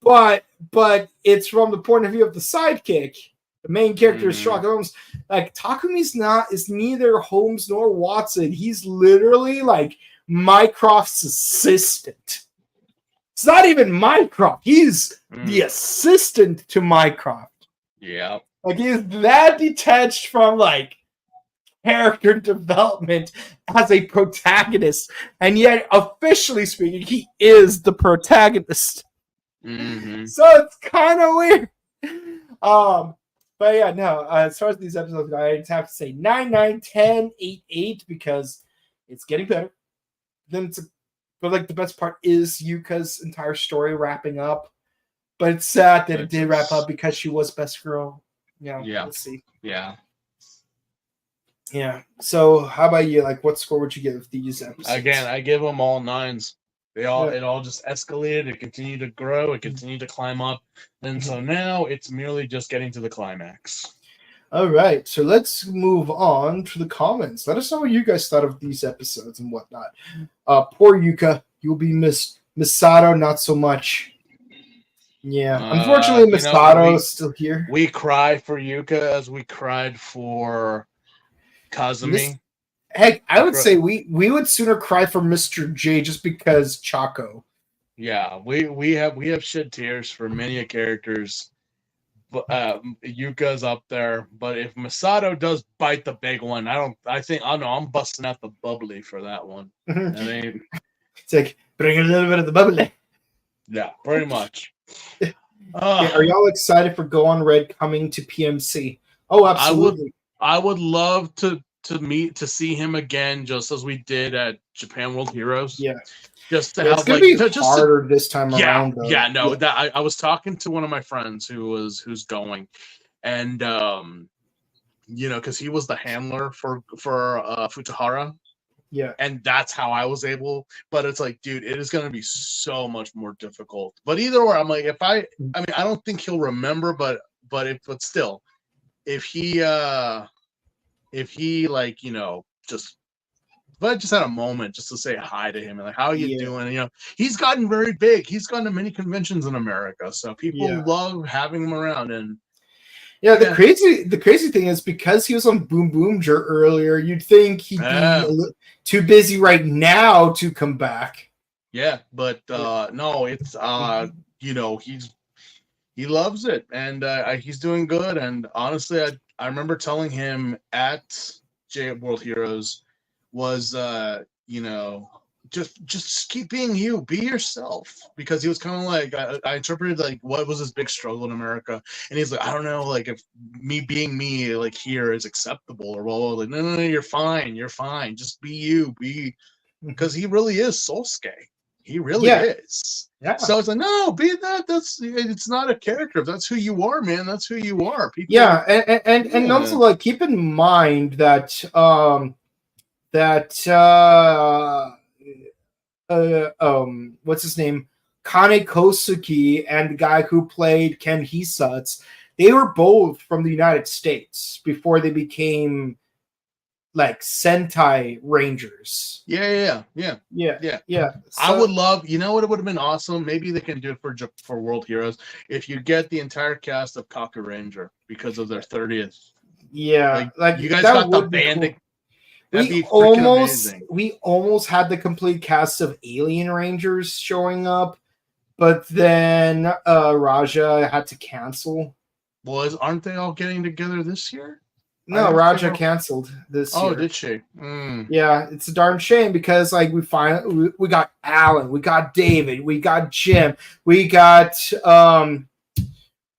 but it's from the point of view of the sidekick. The main character is Sherlock Holmes. Like Takumi's is neither Holmes nor Watson. He's literally like Mycroft's assistant. It's not even Mycroft. He's the assistant to Mycroft. Yeah. Like he's that detached from like character development as a protagonist, and yet officially speaking, he is the protagonist. So it's kind of weird. But yeah, no. As far as these episodes go, I have to say 9, 9, 10, 8, 8 because it's getting better. But the best part is Yuka's entire story wrapping up. But it's sad that it did wrap up because she was best girl. Let's see. Yeah. Yeah. So how about you? Like, what score would you give these episodes? Again, I give them all 9s. It all just escalated. It continued to grow. It continued to climb up. And so now it's merely just getting to the climax. All right. So let's move on to the comments. Let us know what you guys thought of these episodes and whatnot. Poor Yuka. You'll be missed. Misato, not so much. Yeah. Unfortunately, Misato is still here. We cry for Yuka as we cried for Kazumi. Heck, I would say we would sooner cry for Mr. J just because Chaco. Yeah, we have shed tears for many characters, Yuka's up there, but if Masato does bite the big one, I think I'm busting out the bubbly for that one. I mean, it's like bring a little bit of the bubbly. Yeah, pretty much. Okay, are y'all excited for Go on Red coming to PMC? Oh, absolutely. I would love to see him again, just as we did at Japan World Heroes. Yeah. Just to Yeah, have it's gonna be harder this time around. Though. Yeah, no. That I was talking to one of my friends who's going, and because he was the handler for Futahara. Yeah. And that's how I was able. But it's like, dude, it is going to be so much more difficult. But either way, I'm like, I don't think he'll remember, but still, if he like, just had a moment just to say hi to him and like, how are you doing? And, he's gotten very big. He's gone to many conventions in America, so people love having him around. And the crazy thing is, because he was on Boom Boomger earlier, you'd think he'd be too busy right now to come back. Yeah, but no, it's he loves it, and he's doing good. And honestly, I remember telling him at J World Heroes was just keep being you, be yourself, because he was kind of like, I interpreted like what was his big struggle in America, and he's like, I don't know, like if me being me like here is acceptable or well, like no, you're fine, just be you, because he really is Solsuke. He really is. Yeah. So it's like, no, be that. It's not a character. That's who you are, man. That's who you are. People and also like keep in mind that what's his name? Kane Kosuke and the guy who played Ken Hisatsu, they were both from the United States before they became like Sentai Rangers. Yeah. So, I would love, what it would have been awesome? Maybe they can do it for World Heroes if you get the entire cast of Kaku Ranger because of their 30th. Yeah, like you guys got the band. Cool. We almost had the complete cast of Alien Rangers showing up, but then Raja had to cancel. Aren't they all getting together this year? No, Raja canceled this year. Oh, did she? Yeah, it's a darn shame because like we got Alan, we got David, we got Jim, we got God,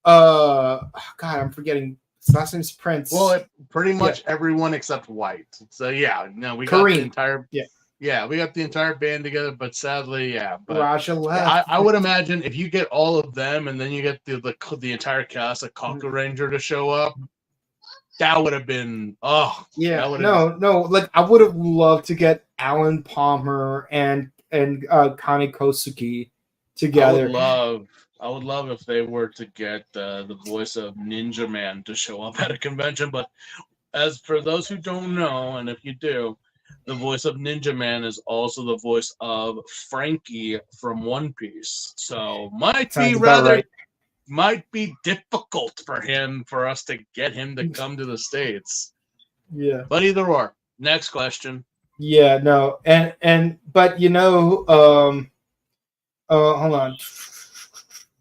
I'm forgetting. His last name's Prince. Well, pretty much everyone except White. So we got the entire we got the entire band together. But sadly, but Raja left. I would imagine if you get all of them and then you get the entire cast of Kaku Ranger to show up, that would have been no. Like I would have loved to get Alan Palmer and Kane Kosuke together. I would love if they were to get the voice of Ninja Man to show up at a convention. But as for those who don't know, and if you do, the voice of Ninja Man is also the voice of Frankie from One Piece. So might be difficult for us to get him to come to the States. Yeah. But either or. Next question. Yeah, no. But hold on.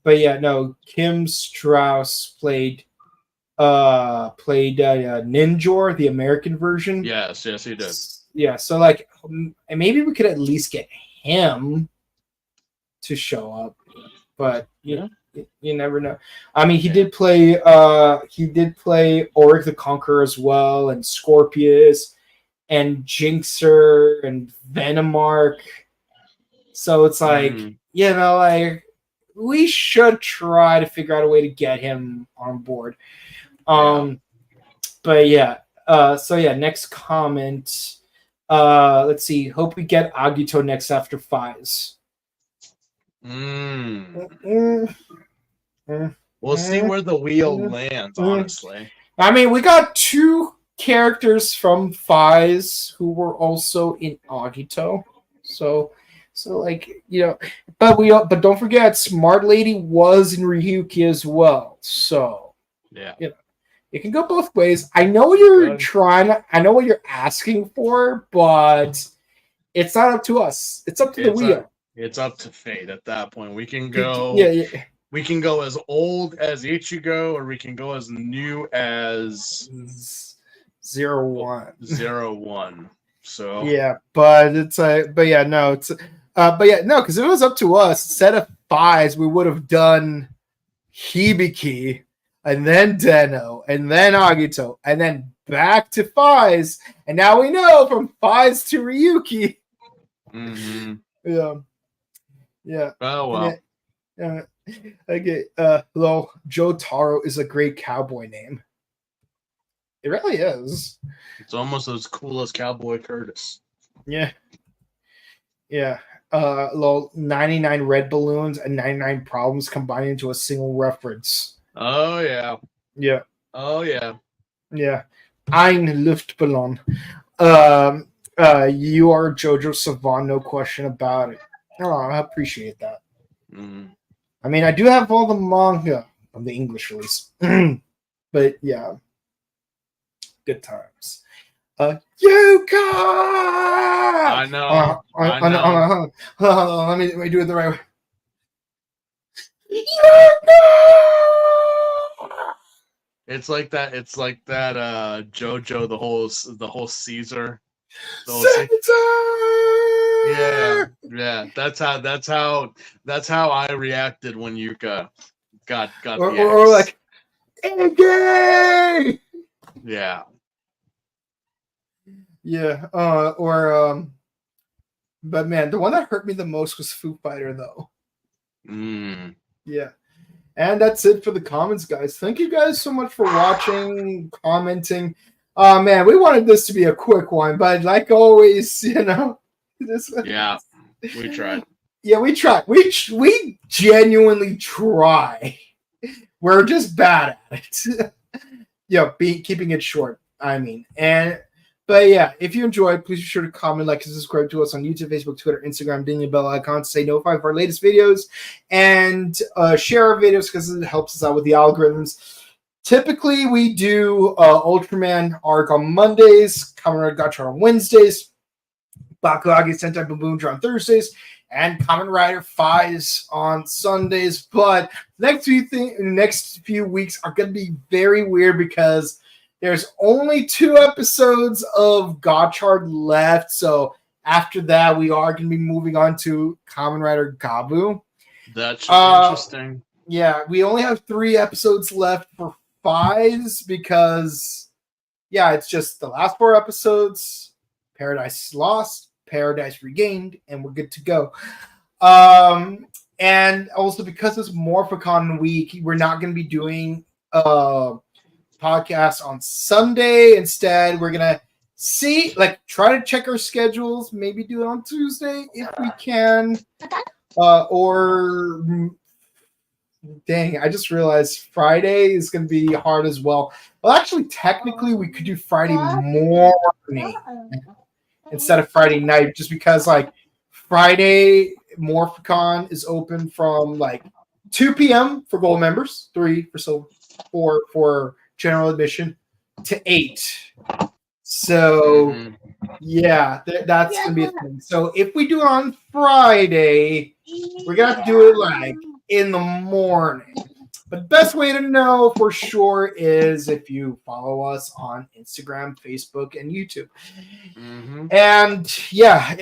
But yeah, no. Kim Strauss played Ninjor, the American version. Yes, he did. Yeah, so like maybe we could at least get him to show up, but you never know. I mean, he did play Auric the Conqueror as well, and Scorpius, and Jinxer, and Venomark. So it's like like we should try to figure out a way to get him on board. But next comment. Let's see. Hope we get Agito next after Fies. We'll see where the wheel lands, honestly. I mean, we got two characters from Fies who were also in Agito. So like, but don't forget, Smart Lady was in Ryuki as well. So it can go both ways. I know what you're I know what you're asking for, but it's not up to us. It's up to the wheel. It's up to fate at that point. We can go. We can go as old as Ichigo, or we can go as new as 01. 01. So Yeah, but it's but yeah, no, it's but yeah, no, because if it was up to us, instead of fives, we would have done Hibiki, and then Deno, and then Agito, and then back to fives, and now we know from fives to Ryuki. Yeah, yeah. Oh well. Okay. Hello, Joe Taro is a great cowboy name. It really is. It's almost as cool as Cowboy Curtis. Yeah. Yeah. 99 red balloons and 99 problems combined into a single reference. Oh yeah. Yeah. Oh yeah. Yeah. Ein Luftballon. You are Jojo Savant, no question about it. Oh, I appreciate that. I mean, I do have all the manga of the English release. But yeah. Good times. Yuka! I know. I know. Let me do it the right way. It's like that. It's like that. JoJo, the whole Caesar. Yeah. That's how I reacted when Yuka got or like, gay. Yeah. Yeah. But man, the one that hurt me the most was Foo Fighter, though. Yeah. And that's it for the comments, guys. Thank you guys so much for watching, commenting. Man, we wanted this to be a quick one, but like always, Yeah, we tried. Yeah, we tried. We genuinely try. We're just bad at it. Keeping it short. I mean, but yeah, if you enjoyed, please be sure to comment, like, and subscribe to us on YouTube, Facebook, Twitter, Instagram, ding the bell icon to stay notified of our latest videos, and share our videos because it helps us out with the algorithms. Typically, we do Ultraman arc on Mondays, Kamen Rider Gotcha on Wednesdays, Bakuagi Sentai Boom Boom on Thursdays, and Kamen Rider 5s on Sundays. But next few weeks are going to be very weird because there's only 2 episodes of Gotchard left. So after that, we are going to be moving on to Kamen Rider Gabu. That should be interesting. Yeah, we only have 3 episodes left for 5s because, it's just the last 4 episodes. Paradise Lost, Paradise Regained, and we're good to go. And also because it's Morphicon week, we're not going to be doing podcast on Sunday. Instead, we're gonna try to check our schedules, maybe do it on Tuesday if we can. Or dang, I just realized Friday is gonna be hard as well. Well, actually, technically, we could do Friday morning instead of Friday night, just because Friday Morphicon is open from 2 p.m. for gold members, 3 for silver, 4 for general admission to 8. So that's gonna be a thing. So if we do it on Friday, we're gonna have to do it in the morning. But the best way to know for sure is if you follow us on Instagram, Facebook, and YouTube. And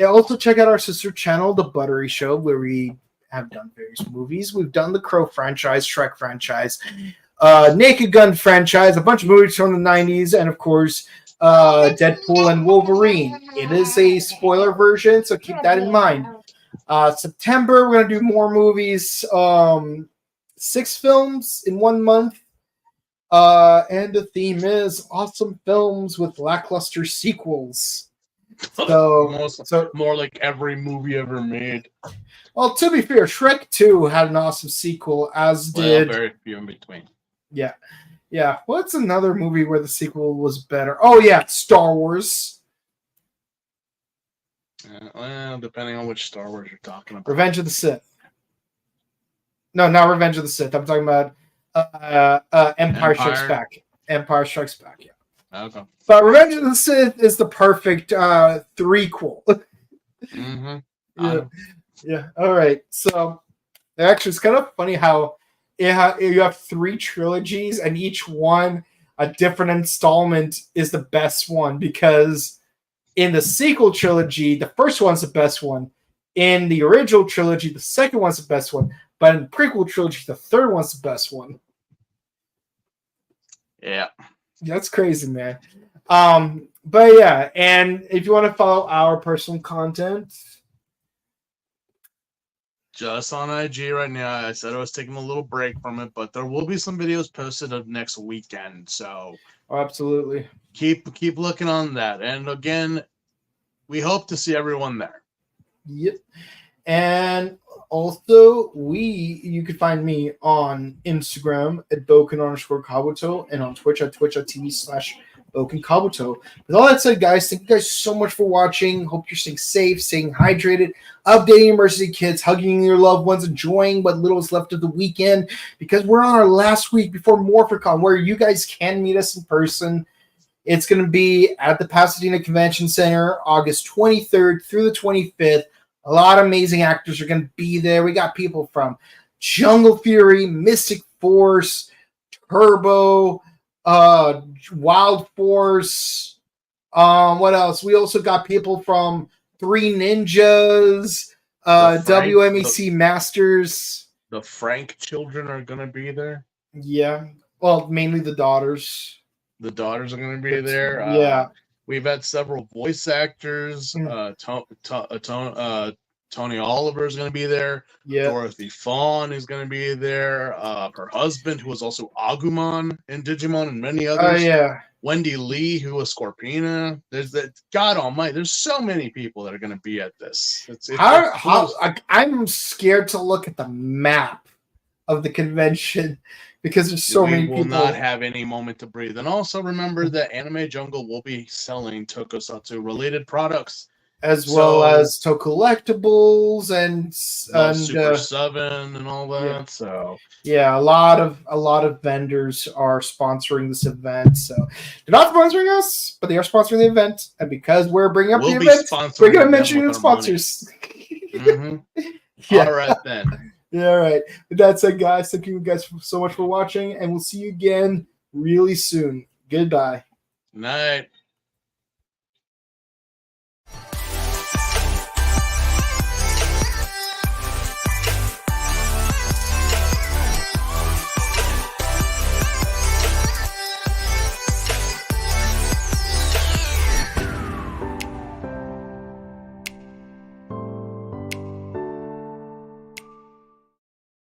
also check out our sister channel, The Buttery Show, where we have done various movies. We've done the Crow franchise, Shrek franchise, Naked Gun franchise, a bunch of movies from the 90s, and of course, Deadpool and Wolverine. It is a spoiler version, so keep that in mind. September, we're going to do more movies. 6 films in 1 month. And the theme is awesome films with lackluster sequels. So more like every movie ever made. Well, to be fair, Shrek 2 had an awesome sequel, as did... very few in between. Yeah. What's another movie where the sequel was better? Oh, yeah, Star Wars. Well, depending on which Star Wars you're talking about. Revenge of the Sith. No, not Revenge of the Sith. I'm talking about Empire Strikes Back. Empire Strikes Back, yeah. Okay. But Revenge of the Sith is the perfect threequel. Yeah. All right. So, actually, it's kind of funny how you have 3 trilogies, and each one a different installment is the best one, because in the sequel trilogy, the first one's the best one. In the original trilogy, the second one's the best one. But in the prequel trilogy, the third one's the best one. Yeah. That's crazy, man. But yeah, and if you want to follow our personal content, just on IG right now. I said I was taking a little break from it, but there will be some videos posted of next weekend. So absolutely keep looking on that. And again, we hope to see everyone there. Yep. And also, you can find me on Instagram at Boken_Kabuto and on Twitch at twitch.tv/BokenKabuto. With all that said, guys, thank you guys so much for watching. Hope you're staying safe, staying hydrated, updating emergency kids, hugging your loved ones, enjoying what little is left of the weekend, because we're on our last week before MorphinCon, where you guys can meet us in person. It's going to be at the Pasadena Convention Center, August 23rd through the 25th. A lot of amazing actors are going to be there. We got people from Jungle Fury, Mystic Force, Turbo, Wild Force. What else? We also got people from Three Ninjas, WMAC Masters. The Frank children are going to be there. Yeah. Well, mainly the daughters. The daughters are going to be there. Yeah. We've had several voice actors. Tony Oliver is going to be there. Yeah. Dorothy Fawn is going to be there. Her husband, who was also Agumon in Digimon, and many others. Yeah. Wendy Lee, who was Scorpina. There's that. God Almighty, there's so many people that are going to be at this. I'm scared to look at the map of the convention, because there's so many people. We will not have any moment to breathe. And also remember that Anime Jungle will be selling Tokusatsu related products, as well as Collectibles and Super 7 and all that. Yeah. So yeah, a lot of vendors are sponsoring this event. So they're not sponsoring us, but they are sponsoring the event. And because we're bringing up the event, we're going to mention the sponsors. Mm-hmm. Yeah. All right then. Yeah, all right. With that said, guys, thank you guys so much for watching, and we'll see you again really soon. Goodbye. Night.